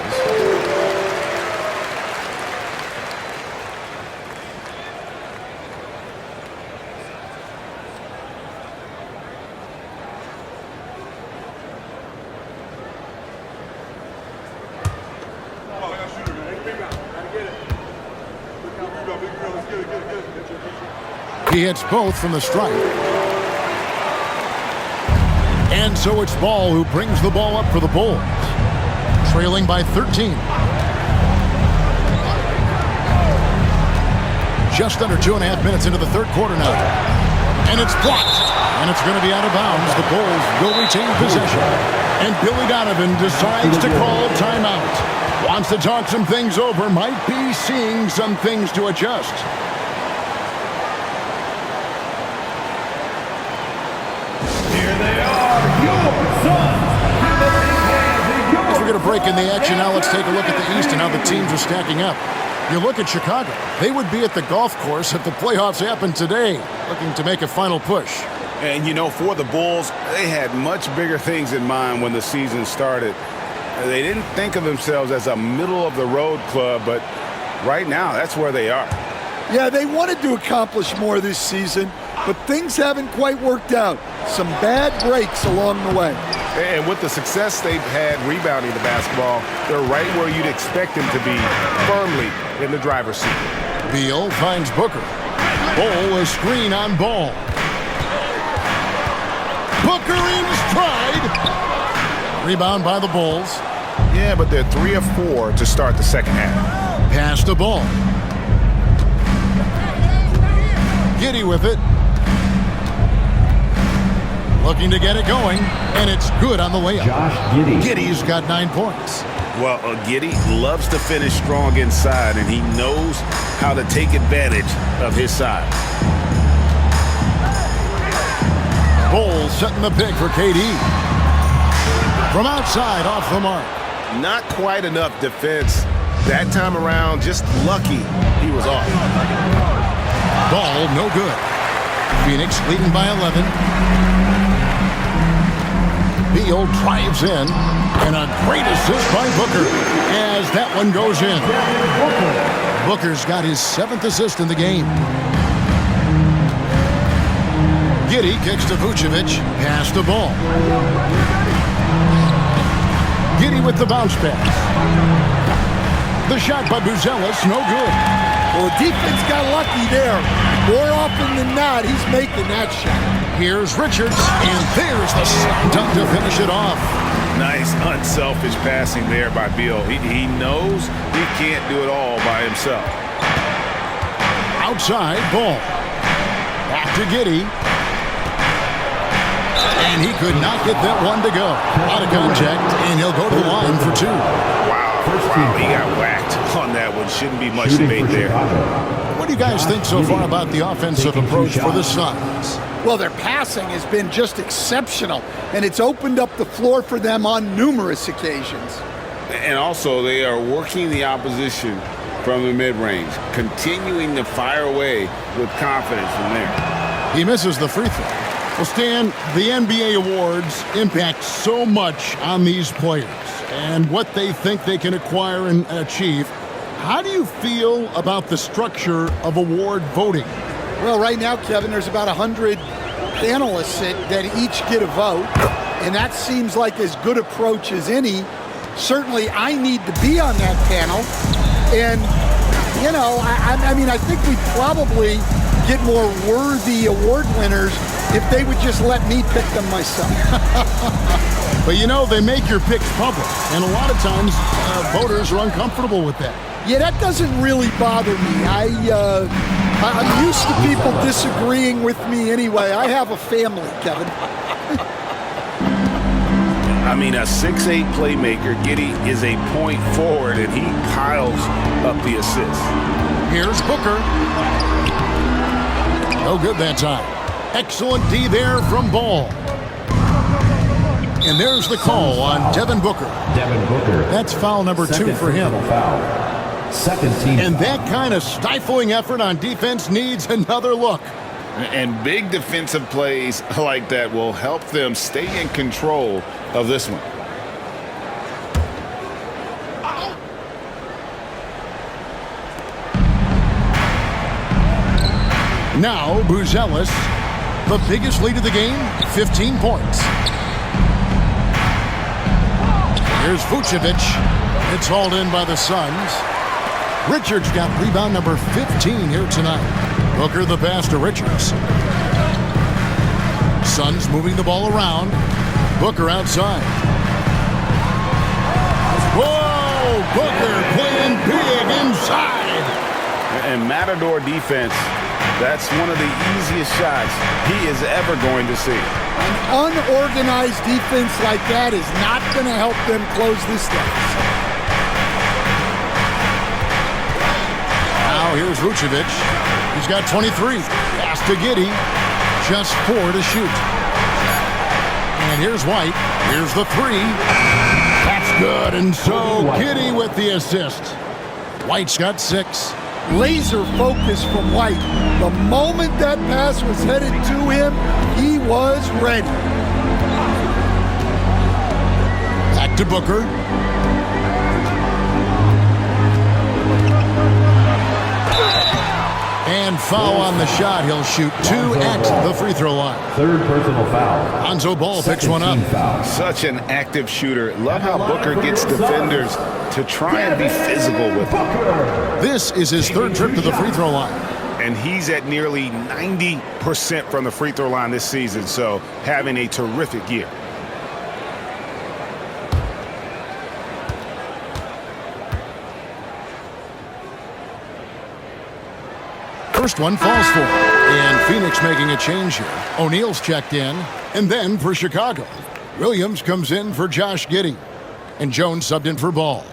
He hits both from the stripe. And so it's Ball who brings the ball up for the Bulls. Trailing by 13. Just under 2.5 minutes into the third quarter now. And it's blocked. And it's going to be out of bounds. The Bulls will retain possession. And Billy Donovan decides to call timeout. Wants to talk some things over. Might be seeing some things to adjust. Here they are, your Suns. As we're going to break in the action now, let's take a look at the East and how the teams are stacking up. You look at Chicago. They would be at the golf course if the playoffs happened today, looking to make a final push. And, you know, for the Bulls, they had much bigger things in mind when the season started. They didn't think of themselves as a middle-of-the-road club, but right now, that's where they are. Yeah, they wanted to accomplish more this season, but things haven't quite worked out. Some bad breaks along the way. And with the success they've had rebounding the basketball, they're right where you'd expect them to be, firmly in the driver's seat. Beal finds Booker. Ball a screen on Ball. Booker in stride. Rebound by the Bulls. Yeah, but they're 3 of 4 to start the second half. Pass the ball. Giddey with it. Looking to get it going, and it's good on the layup. Giddey's got 9 points. Well, Giddey loves to finish strong inside, and he knows how to take advantage of his size. Bulls setting the pick for KD. From outside, off the mark. Not quite enough defense that time around. Just lucky he was off. Ball no good. Phoenix leading by 11. Beal drives in, and a great assist by Booker as that one goes in. Booker's got his 7th assist in the game. Giddey kicks to Vucevic, pass the ball. Giddey with the bounce pass. The shot by Buzelis, no good. Well, the defense got lucky there. More often than not, he's making that shot. Here's Richards, and there's the dunk to finish it off. Nice, unselfish passing there by Beal. He knows he can't do it all by himself. Outside, Ball. Back to Giddey. And he could not get that one to go. Out of contact, and he'll go to the line for 2. Wow, he got whacked on that one. Shouldn't be much debate there. What do you guys think so far about the offensive approach for the Suns? Well, their passing has been just exceptional, and it's opened up the floor for them on numerous occasions. And also, they are working the opposition from the mid-range, continuing to fire away with confidence from there. He misses the free throw. Well, Stan, the NBA awards impact so much on these players and what they think they can acquire and achieve. How do you feel about the structure of award voting? Well, right now, Kevin, there's about 100 panelists that each get a vote, and that seems like as good approach as any. Certainly, I need to be on that panel, and, you know, I mean, I think we'd probably get more worthy award winners if they would just let me pick them myself. But, you know, they make your picks public, and a lot of times voters are uncomfortable with that. Yeah, that doesn't really bother me. I'm used to people disagreeing with me anyway. I have a family, Kevin. I mean, a 6'8" playmaker, Giddey, is a point forward, and he piles up the assists. Here's Booker. No good that time. Excellent D there from Ball. And there's the call on Devin Booker. Devin Booker. That's foul number 2 for him. Foul. Second team. And that kind of stifling effort on defense needs another look. And big defensive plays like that will help them stay in control of this one. Now, Buzelis, the biggest lead of the game, 15 points. Here's Vucevic. It's hauled in by the Suns. Richards got rebound number 15 here tonight. Booker the pass to Richards. Suns moving the ball around. Booker outside. Whoa! Booker playing big inside. And Matador defense, that's one of the easiest shots he is ever going to see. An unorganized defense like that is not going to help them close this deficit. Now here's Vucevic. He's got 23. Pass to Giddey. Just 4 to shoot. And here's White. Here's the 3. That's good. And so Giddey with the assist. White's got 6. Laser focus from White. The moment that pass was headed to him, he was ready. Back to Booker. And foul on the shot. He'll shoot 2 at the free throw line. Third personal foul. Lonzo Ball picks one up. Such an active shooter. Love how Booker gets defenders to try and be physical with him. This is his 3rd trip to the free throw line. And he's at nearly 90% from the free throw line this season, so having a terrific year. First one falls for him. And Phoenix making a change here. O'Neal's checked in. And then for Chicago, Williams comes in for Josh Giddey. And Jones subbed in for Ball.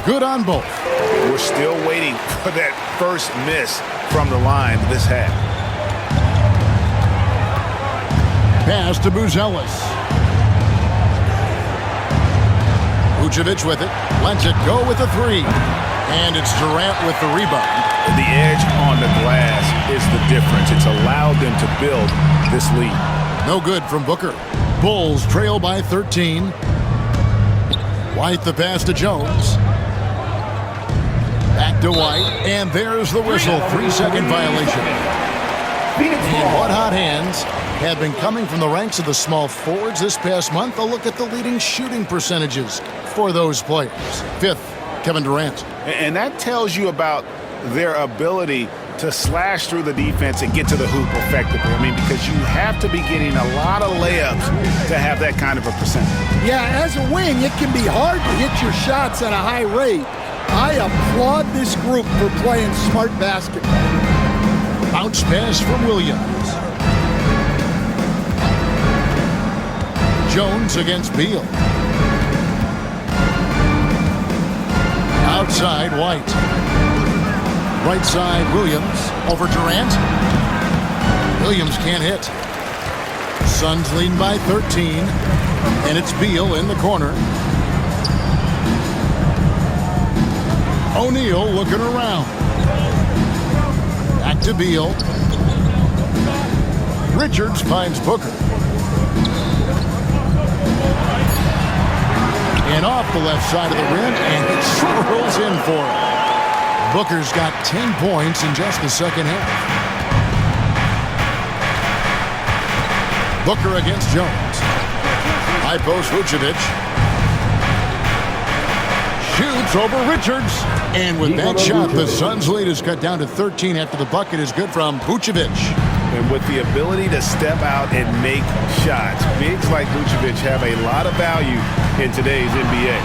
Good on both. We're still waiting for that first miss from the line this half. Pass to Buzelis. Vucevic with it. Lets it go with a 3. And it's Durant with the rebound. The edge on the glass is the difference. It's allowed them to build this lead. No good from Booker. Bulls trail by 13. White the pass to Jones. Back to White. And there's the whistle. 3-second violation. And what hot hands have been coming from the ranks of the small forwards this past month. A look at the leading shooting percentages for those players. 5th, Kevin Durant. And that tells you about their ability to slash through the defense and get to the hoop effectively. I mean, because you have to be getting a lot of layups to have that kind of a percentage. Yeah, as a wing, it can be hard to hit your shots at a high rate. I applaud this group for playing smart basketball. Bounce pass from Williams. Jones against Beal. Outside, White. Right side, Williams over Durant. Williams can't hit. Suns leading by 13. And it's Beal in the corner. O'Neal looking around. Back to Beal. Richards finds Booker. And off the left side of the rim, and it swirls in for him. Booker's got 10 points in just the second half. Booker against Jones. High post Vucevic. Shoots over Richards. And with that shot, the Suns' lead is cut down to 13 after the bucket is good from Vucevic. And with the ability to step out and make shots, bigs like Vucevic have a lot of value in today's NBA.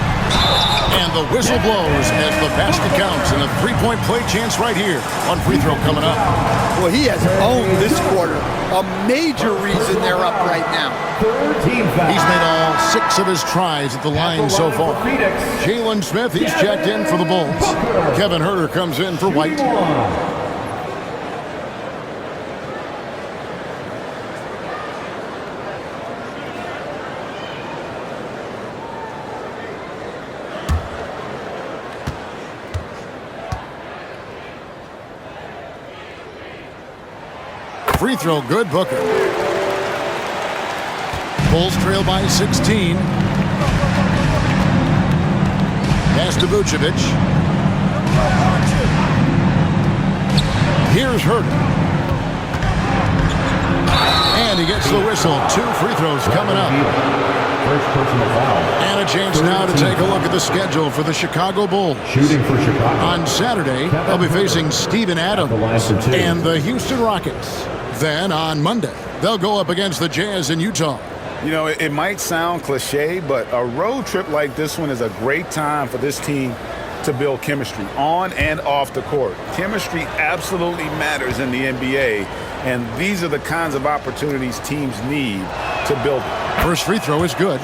And the whistle blows as the basket counts, and a three-point play chance right here. One free throw coming up. Well, he has owned this quarter. A major reason they're up right now. He's made all 6 of his tries at the line so far. Jalen Smith, he's checked in for the Bulls. Kevin Huerter comes in for White. Free throw good, Booker. Bulls trail by 16. Pass to Vucevic. Here's Huerter. And he gets the whistle. 2 free throws coming up. First personal foul. And a chance now to take a look at the schedule for the Chicago Bulls. Shooting for Chicago. On Saturday, they'll be facing Steven Adams and the Houston Rockets. Then on Monday, they'll go up against the Jazz in Utah. You know, it might sound cliche, but a road trip like this one is a great time for this team to build chemistry on and off the court. Chemistry absolutely matters in the NBA, and these are the kinds of opportunities teams need to build it. First free throw is good.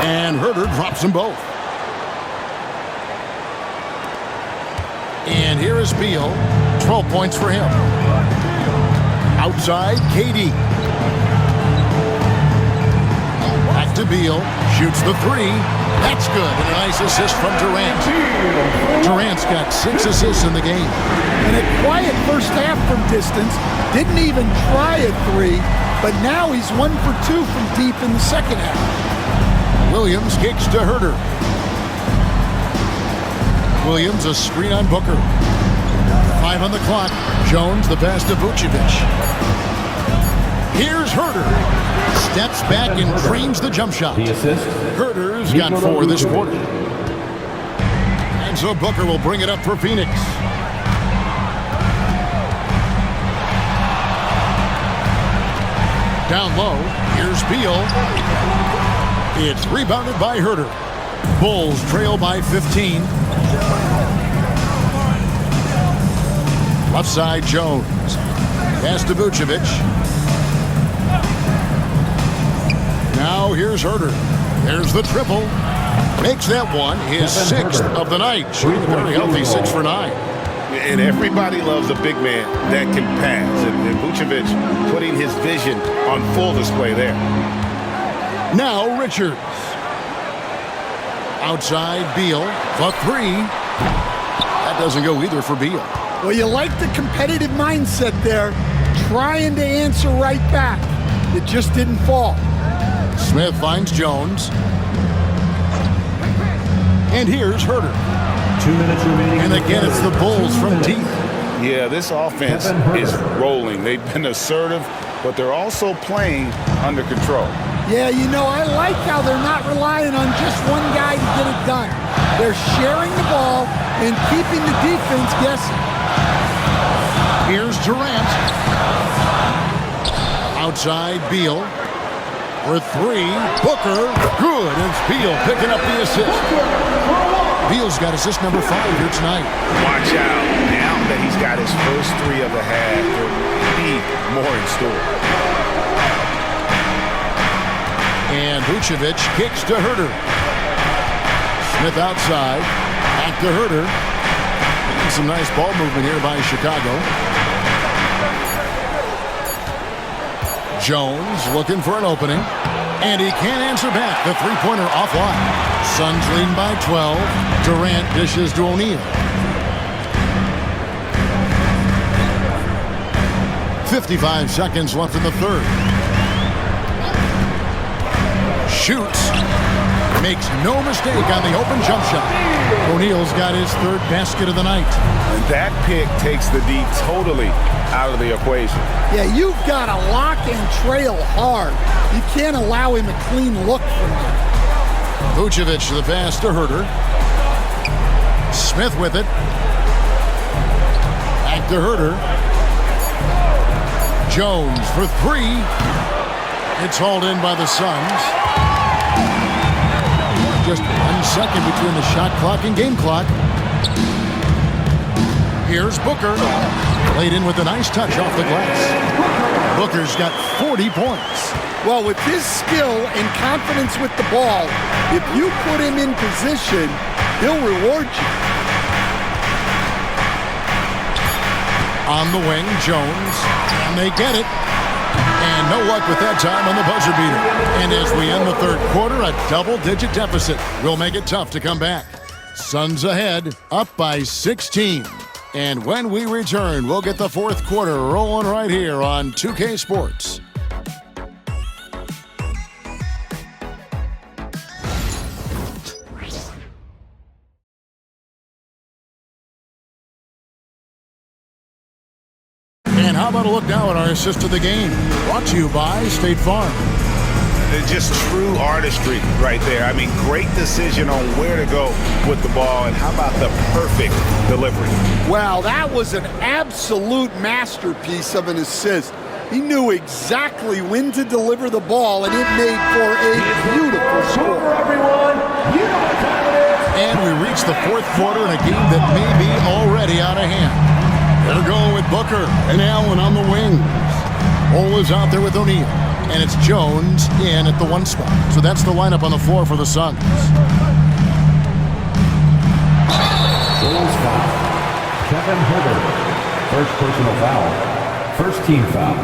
And Huerter drops them both. And here is Beal. 12 points for him. Outside, KD. Back to Beal. Shoots the 3. That's good. And a nice assist from Durant. Durant's got 6 assists in the game. And a quiet first half from distance. Didn't even try a 3. But now he's 1 for 2 from deep in the second half. Williams kicks to Huerter. Williams a screen on Booker. 5 on the clock. Jones the pass to Vucevic. Here's Huerter. Steps back and drains the jump shot. The assist. Huerter's got 4 this quarter. And so Booker will bring it up for Phoenix. Down low. Here's Beal. It's rebounded by Huerter. Bulls trail by 15. Left side, Jones. Pass to Vucevic. Now here's Huerter. There's the triple. Makes that one his 6th of the night. Shooting a very healthy 6 for 9. And everybody loves a big man that can pass. And Vucevic putting his vision on full display there. Now Richards. Outside, Beal. For 3. That doesn't go either for Beal. Well, you like the competitive mindset there. Trying to answer right back. It just didn't fall. Smith finds Jones. And here's Huerter. 2 minutes remaining. And again, it's the Bulls from deep. Yeah, this offense is rolling. They've been assertive, but they're also playing under control. Yeah, you know, I like how they're not relying on just one guy to get it done. They're sharing the ball and keeping the defense guessing. Here's Durant. Outside, Beal. For 3. Booker. Good. It's Beal picking up the assist. Beal's got assist number 5 here tonight. Watch out. Now that he's got his first 3 of the half, there'll be more in store. And Vucevic kicks to Herter. Smith outside. Back to Herter. And some nice ball movement here by Chicago. Jones looking for an opening. And he can't answer back. The three-pointer offline. Suns leading by 12. Durant dishes to O'Neal. 55 seconds left in the third. Shoots. Makes no mistake on the open jump shot. O'Neal's got his 3rd basket of the night. And that pick takes the D totally out of the equation. Yeah, you've got to lock and trail hard. You can't allow him a clean look from there. Vucevic to the pass to Herter. Smith with it. Back to Herter. Jones for 3. It's hauled in by the Suns. Just 1 second between the shot clock and game clock. Here's Booker. Laid in with a nice touch off the glass. Booker's got 40 points. Well, with his skill and confidence with the ball, if you put him in position, he'll reward you. On the wing, Jones. And they get it. And no luck with that time on the buzzer beater. And as we end the third quarter, a double-digit deficit will make it tough to come back. Suns ahead, up by 16. And when we return, we'll get the fourth quarter rolling right here on 2K Sports. And how about a look now at our assist of the game? Brought to you by State Farm. Just true artistry right there. I mean, great decision on where to go with the ball, and how about the perfect delivery? Wow, that was an absolute masterpiece of an assist. He knew exactly when to deliver the ball, and it made for a beautiful score. Everyone, you know what time it is. And we reach the fourth quarter in a game that may be already out of hand. They're going with Booker and Allen on the wings. Ole is out there with O'Neal. And it's Jones in at the 1 spot. So that's the lineup on the floor for the Suns. Bulls foul. Kevin Herter. First personal foul. First team foul.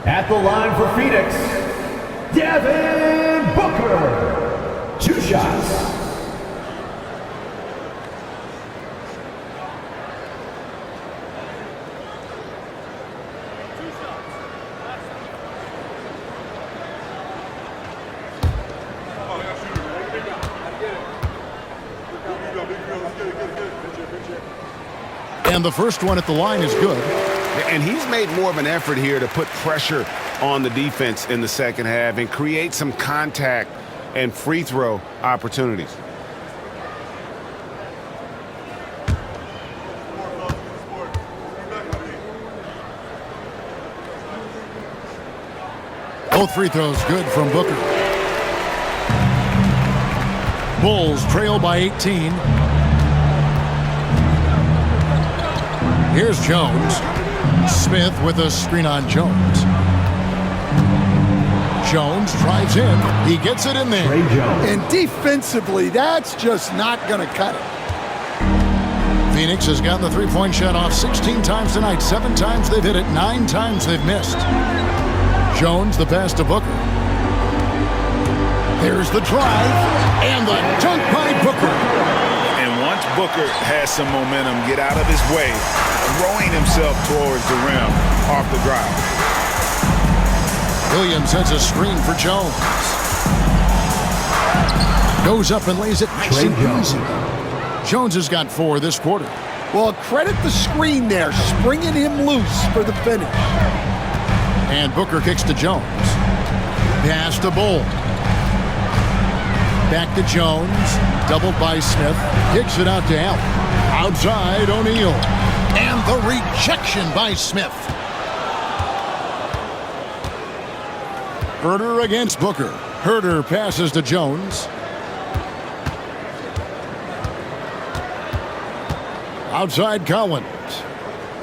At the line for Phoenix, Devin Booker. 2 shots. And the first one at the line is good. And he's made more of an effort here to put pressure on the defense in the second half and create some contact and free throw opportunities. Both free throws good from Booker. Bulls trail by 18. Here's Jones. Smith with a screen on Jones. Jones drives in. He gets it in there. And defensively, that's just not going to cut it. Phoenix has gotten the three-point shot off 16 times tonight. 7 times they've hit it. 9 times they've missed. Jones, the pass to Booker. There's the drive. And the dunk by Booker. And once Booker has some momentum, get out of his way, throwing himself towards the rim off the drive. Williams sends a screen for Jones. Goes up and lays it nice and easy. Jones has got 4 this quarter. Well, credit the screen there, springing him loose for the finish. And Booker kicks to Jones. Pass to Bull. Back to Jones. Doubled by Smith. Kicks it out to Allen. Outside O'Neal. And the rejection by Smith. Herter against Booker. Herter passes to Jones. Outside Collins.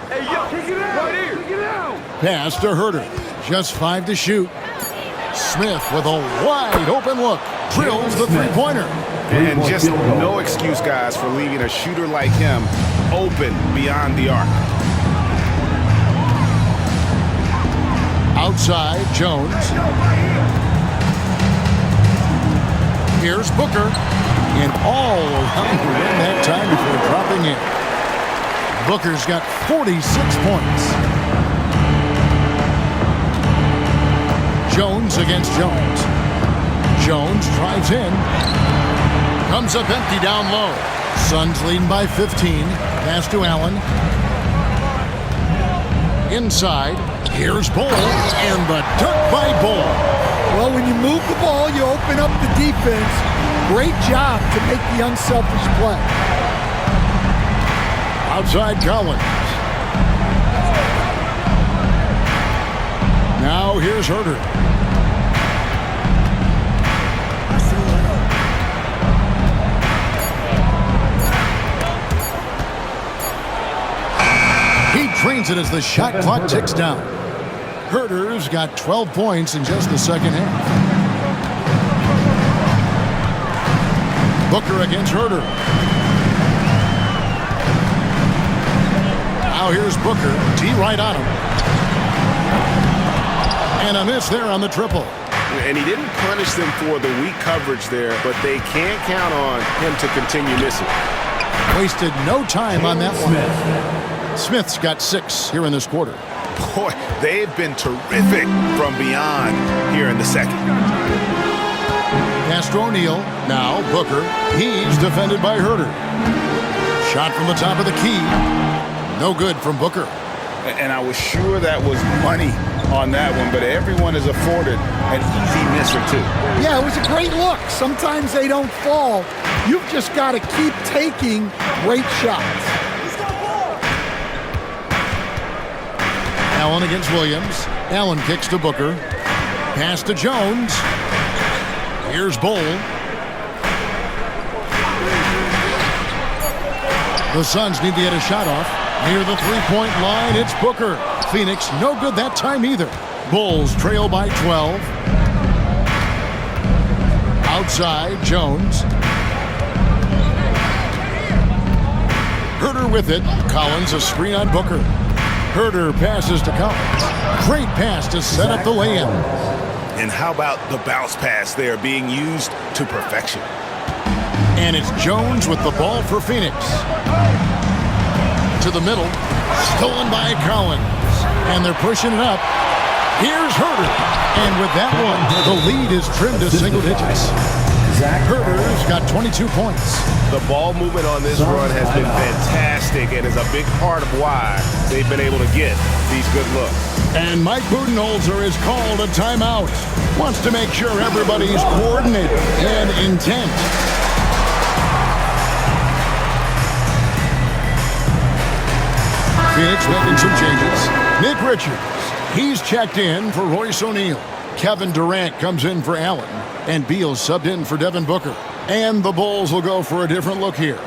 Hey, yo, kick it out. Right here. Kick it out. Pass to Herter. Just 5 to shoot. Smith with a wide open look. Drills the three-pointer. And just no excuse, guys, for leaving a shooter like him open beyond the arc. Outside, Jones. Here's Booker. And all around the rim that time before dropping in. Booker's got 46 points. Jones against Jones. Jones drives in. Comes up empty down low. Suns leading by 15. Pass to Allen. Inside. Here's Bull. And the dunk by Bull. Well, when you move the ball, you open up the defense. Great job to make the unselfish play. Outside Collins. Now here's Herter. He trains it as the shot clock ticks down. Herter's got 12 points in just the second half. Booker against Herter. Now here's Booker. D right on him. And a miss there on the triple. And he didn't punish them for the weak coverage there, but they can't count on him to continue missing. Wasted no time on that one. Smith's got 6 here in this quarter. Boy, they've been terrific from beyond here in the second. Pass to O'Neal. Now Booker. He's defended by Herter. Shot from the top of the key. No good from Booker. And I was sure that was money on that one, but everyone is afforded an easy miss or two. Yeah, it was a great look. Sometimes they don't fall. You've just got to keep taking great shots. Allen against Williams. Allen kicks to Booker. Pass to Jones. Here's Bull. The Suns need to get a shot off. Near the three-point line, it's Booker. Phoenix, no good that time either. Bulls trail by 12. Outside, Jones. Herter with it. Collins a screen on Booker. Herter passes to Collins. Great pass to set up the lay-in. And how about the bounce pass there being used to perfection? And it's Jones with the ball for Phoenix. To the middle. Stolen by Collins. And they're pushing it up. Here's Herter. And with that one, the lead is trimmed to single digits. Herter's got 22 points. The ball movement on this run has been fantastic and is a big part of why they've been able to get these good looks. And Mike Budenholzer is called a timeout. Wants to make sure everybody's coordinated and intent. Phoenix making some changes. Nick Richards, he's checked in for Royce O'Neal. Kevin Durant comes in for Allen. And Beal subbed in for Devin Booker. And the Bulls will go for a different look here.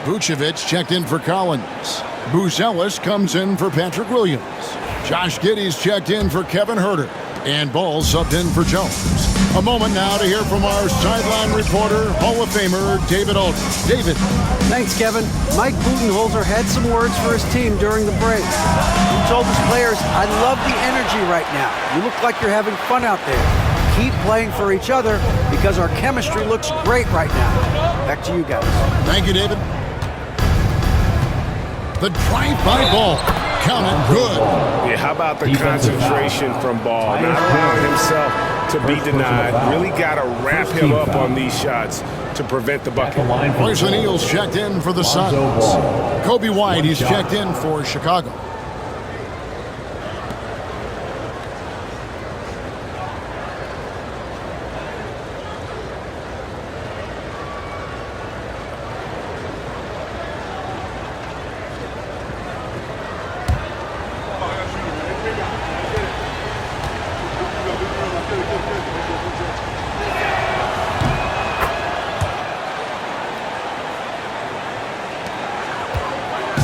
Vucevic checked in for Collins. Bruce Ellis comes in for Patrick Williams. Josh Giddey's checked in for Kevin Herter. And Ball subbed in for Jones. A moment now to hear from our sideline reporter, Hall of Famer David Aldridge. David. Thanks, Kevin. Mike Budenholzer had some words for his team during the break. He told his players, I love the energy right now. You look like you're having fun out there. Keep playing for each other because our chemistry looks great right now. Back to you guys. Thank you, David. The drive-by Ball. Counted good. Yeah, how about the concentration from Ball? Not allowing himself to be denied. Really got to wrap him up on these shots to prevent the bucket. Royce O'Neal's checked in for the Suns. Kobe White, he's checked in for Chicago.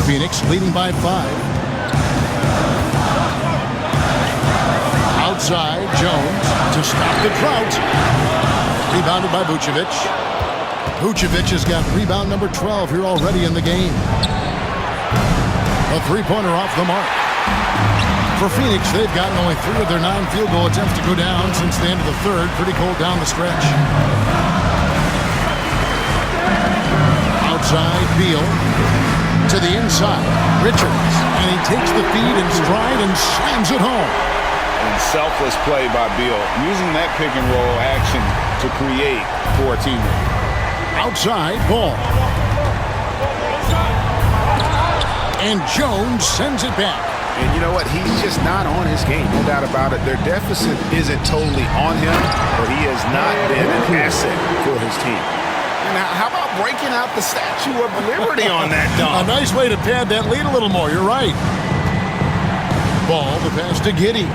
Phoenix leading by 5. Outside, Jones to stop the drought. Rebounded by Vucevic. Vucevic has got rebound number 12 here already in the game. A three-pointer off the mark. For Phoenix, they've gotten only 3 of their 9 field goal attempts to go down since the end of the third. Pretty cold down the stretch. Outside, Beal to the inside. Richards, and he takes the feed in stride and slams it home. And selfless play by Beal, using that pick and roll action to create for a teammate. Outside, Ball. And Jones sends it back. And you know what? He's just not on his game, no doubt about it. Their deficit isn't totally on him, but he has not been an asset for his team. And how about breaking out the Statue of Liberty on that dunk? A nice way to pad that lead a little more. You're right. Ball, the pass to Giddey.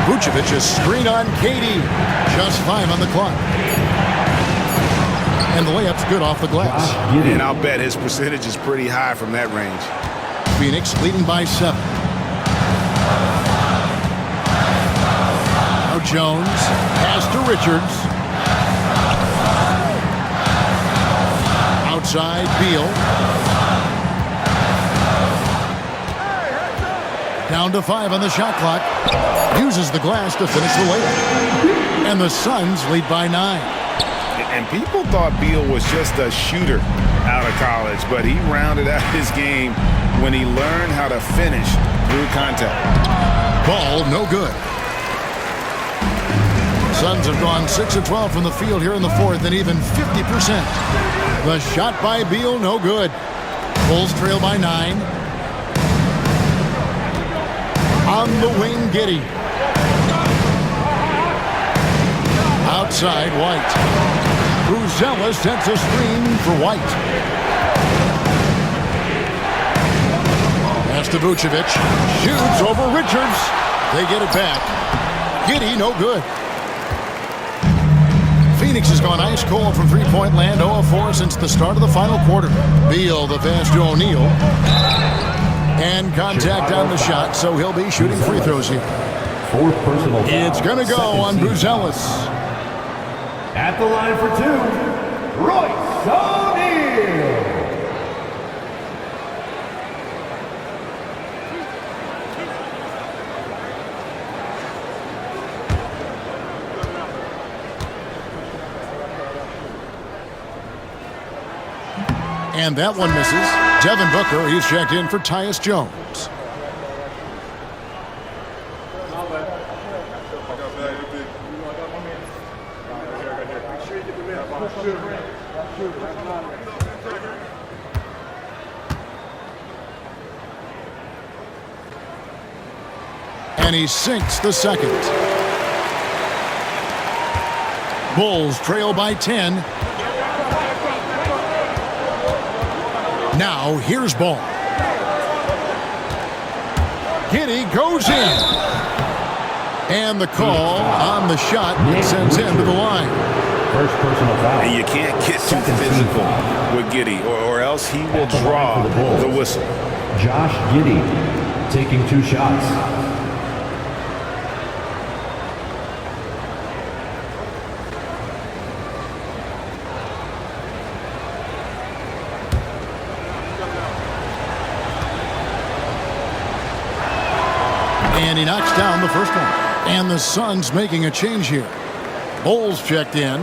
Vucevic's screen on Katie. Just 5 on the clock. And the layup's good off the glass. And I'll bet his percentage is pretty high from that range. Phoenix leading by 7. Now Jones. Pass to Richards. Outside, Beal. Down to 5 on the shot clock. Uses the glass to finish the layup. And the Suns lead by 9. And people thought Beal was just a shooter out of college, but he rounded out his game when he learned how to finish through contact. Ball, no good. Suns have gone 6 of 12 from the field here in the fourth and even 50%. The shot by Beal, no good. Bulls trail by 9. On the wing, Giddey. Outside, White. Bruzelis sets a screen for White. Pass to Vucevic. Shoots over Richards. They get it back. Giddey, no good. Phoenix has gone ice cold from three-point land, 0 of 4 since the start of the final quarter. Beal, the pass to O'Neal. And contact on the shot, so he'll be shooting free throws here. Fourth personal foul. It's going to go on Bruzelis. At the line for 2, Royce O'Neal. And that one misses. Devin Booker, he's checked in for Tyus Jones. And he sinks the second. Bulls trail by 10. Now, here's Ball. Giddey goes in. And the call on the shot sends him to the line. First personal foul. And you can't get too physical with Giddey, or else he will draw the whistle. Josh Giddey taking 2 shots. And he knocks down the first one. And the Suns making a change here. Bulls checked in.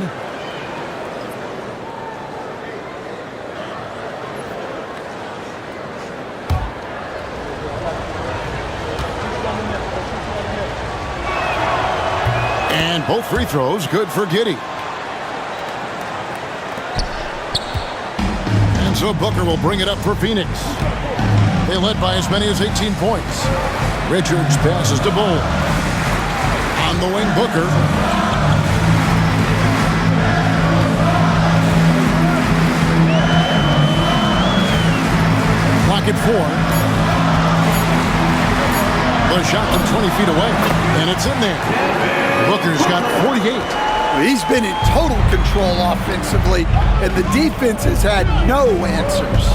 And both free throws good for Giddey. And so Booker will bring it up for Phoenix. They led by as many as 18 points. Richards passes to Bull. On the wing, Booker. Clock at 4. The shot from 20 feet away, and it's in there. Booker's got 48. He's been in total control offensively, and the defense has had no answers.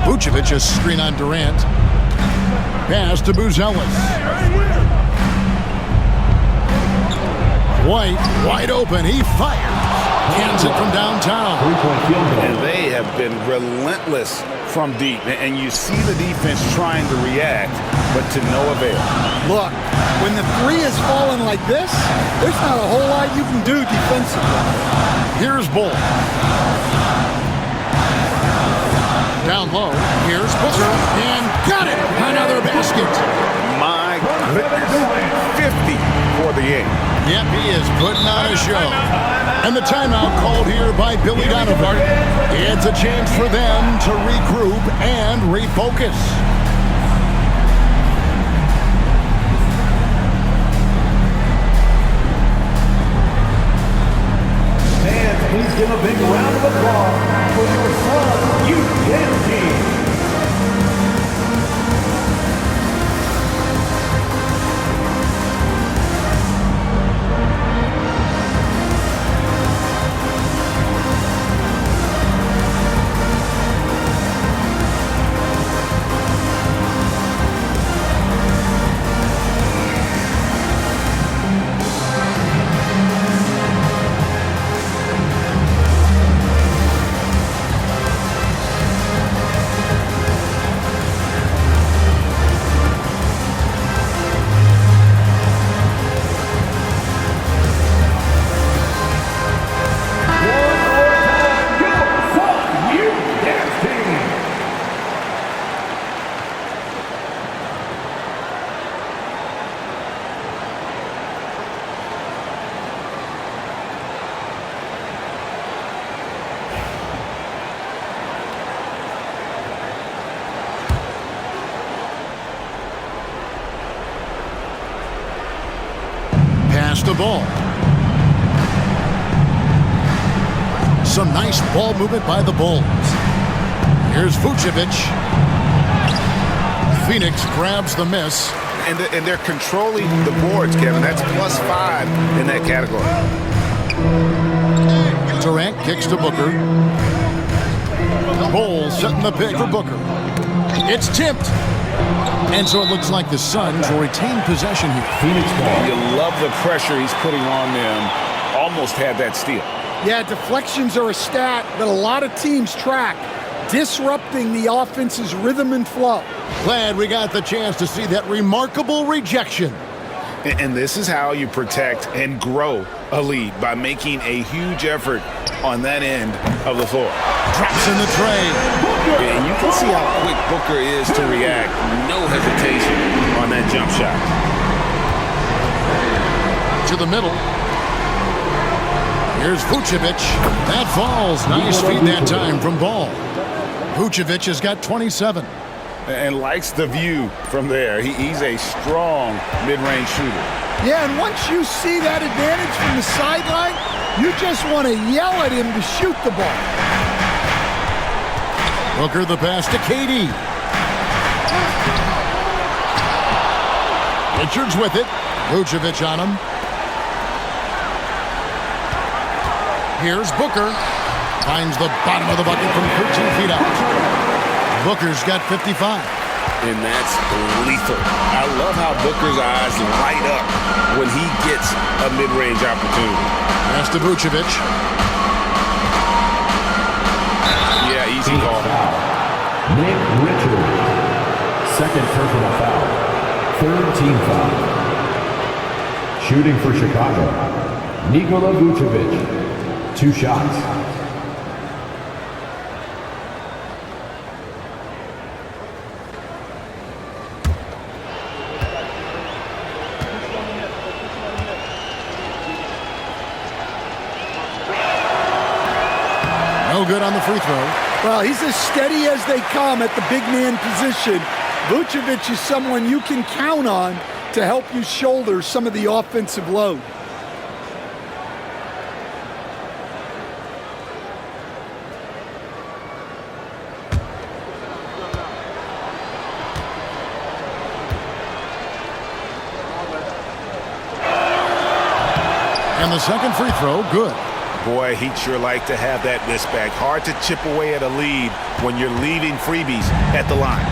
Vucevic a screen on Durant. Pass to Buzelis. White, wide open. He fires. Cans it from downtown. And they have been relentless from deep. And you see the defense trying to react, but to no avail. Look, when the three is falling like this, there's not a whole lot you can do defensively. Here's Bull. Down low. Here's Booker. And got it. Another basket. My goodness. 50 for the game. Yep, he is putting on a show. And the timeout called here by Billy Donovan. It's a chance for them to regroup and refocus. Fans, please give a big round of applause for your SUNS Youth Dance Team. The ball. Some nice ball movement by the Bulls. Here's Vucevic. Phoenix grabs the miss. And they're controlling the boards, Kevin. That's +5 in that category. Durant kicks to Booker. Bulls setting the pick for Booker. It's tipped. And so it looks like the Suns will retain possession here. Phoenix ball. You love the pressure he's putting on them. Almost had that steal. Yeah, deflections are a stat that a lot of teams track, disrupting the offense's rhythm and flow. Glad we got the chance to see that remarkable rejection. And this is how you protect and grow a lead, by making a huge effort on that end of the floor. Drops in the tray. And you can see how quick Booker is to react. No hesitation on that jump shot. To the middle. Here's Vucevic. That falls. Nice feed that time from Ball. Vucevic has got 27. And likes the view from there. He's a strong mid-range shooter. Yeah, and once you see that advantage from the sideline, you just want to yell at him to shoot the ball. Booker the pass to KD. Richards with it. Vucevic on him. Here's Booker. Finds the bottom of the bucket from 13 feet out. Booker's got 55. And that's lethal. I love how Booker's eyes light up when he gets a mid-range opportunity. Pass to Vucevic. Yeah, easy call. Nick Richards. Second personal foul. Third team foul. Shooting for Chicago, Nikola Vucevic. 2 shots. No good on the free throw. Well, he's as steady as they come at the big man position. Vucevic is someone you can count on to help you shoulder some of the offensive load. And the second free throw, good. Boy, he'd sure like to have that miss back. Hard to chip away at a lead when you're leaving freebies at the line.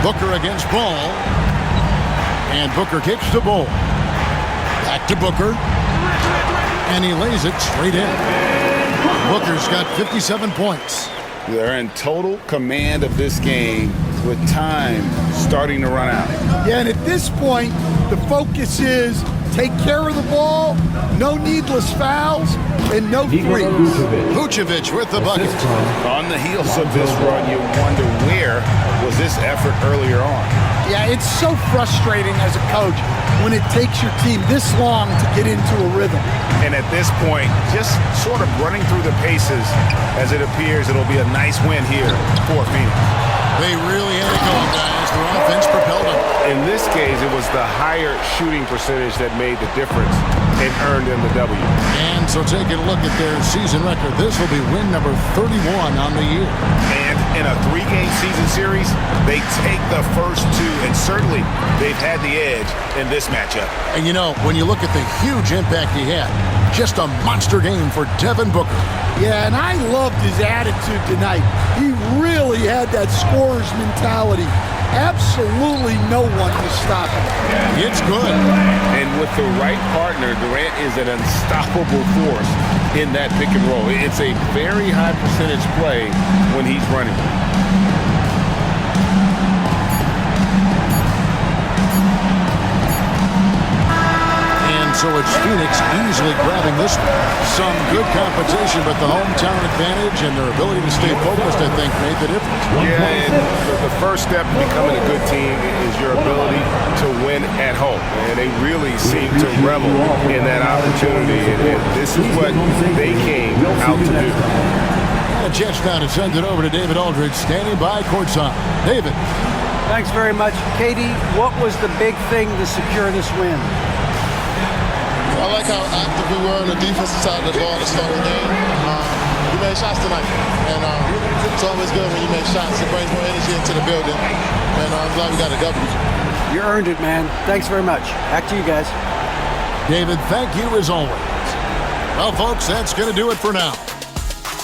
Booker against Ball. And Booker kicks to Ball. Back to Booker. And he lays it straight in. Booker's got 57 points. They're in total command of this game with time starting to run out. Yeah, and at this point, the focus is take care of the ball, no needless fouls, and no threes. Vucevic with the bucket. On the heels of this run, you wonder where was this effort earlier on. Yeah, it's so frustrating as a coach when it takes your team this long to get into a rhythm. And at this point, just sort of running through the paces as it appears it'll be a nice win here for Phoenix. They really had it going, guys. Their offense propelled them. In this case, it was the higher shooting percentage that made the difference and earned them the W. And so taking a look at their season record, this will be win number 31 on the year. And in a 3-game season series, they take the first 2, and certainly they've had the edge in this matchup. And you know, when you look at the huge impact he had, just a monster game for Devin Booker. Yeah, and I loved his attitude tonight. He really had that scorer's mentality. Absolutely no one was stopping him. It's good. And with the right partner, Durant is an unstoppable force in that pick and roll. It's a very high percentage play when he's running. So it's Phoenix easily grabbing this one. Some good competition, but the hometown advantage and their ability to stay focused, I think, made the difference. Yeah, and the first step to becoming a good team is your ability to win at home. And they really seem to revel in that opportunity. And this is what they came out to do. And a chance now to send it over to David Aldridge, standing by courtside. David. Thanks very much. Katie, what was the big thing to secure this win? I like how active we were on the defensive side of the ball to start the game. We made shots tonight, and it's always good when you make shots. It brings more energy into the building, and I'm glad we got a W. You earned it, man. Thanks very much. Back to you guys. David, thank you as always. Well, folks, that's going to do it for now.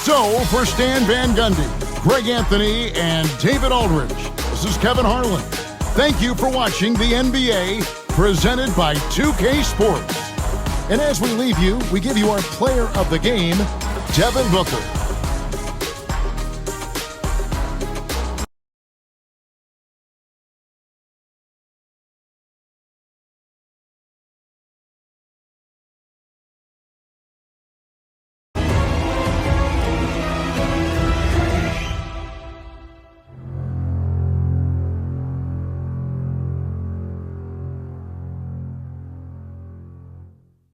So, for Stan Van Gundy, Greg Anthony, and David Aldridge, this is Kevin Harlan. Thank you for watching the NBA, presented by 2K Sports. And as we leave you, we give you our player of the game, Devin Booker.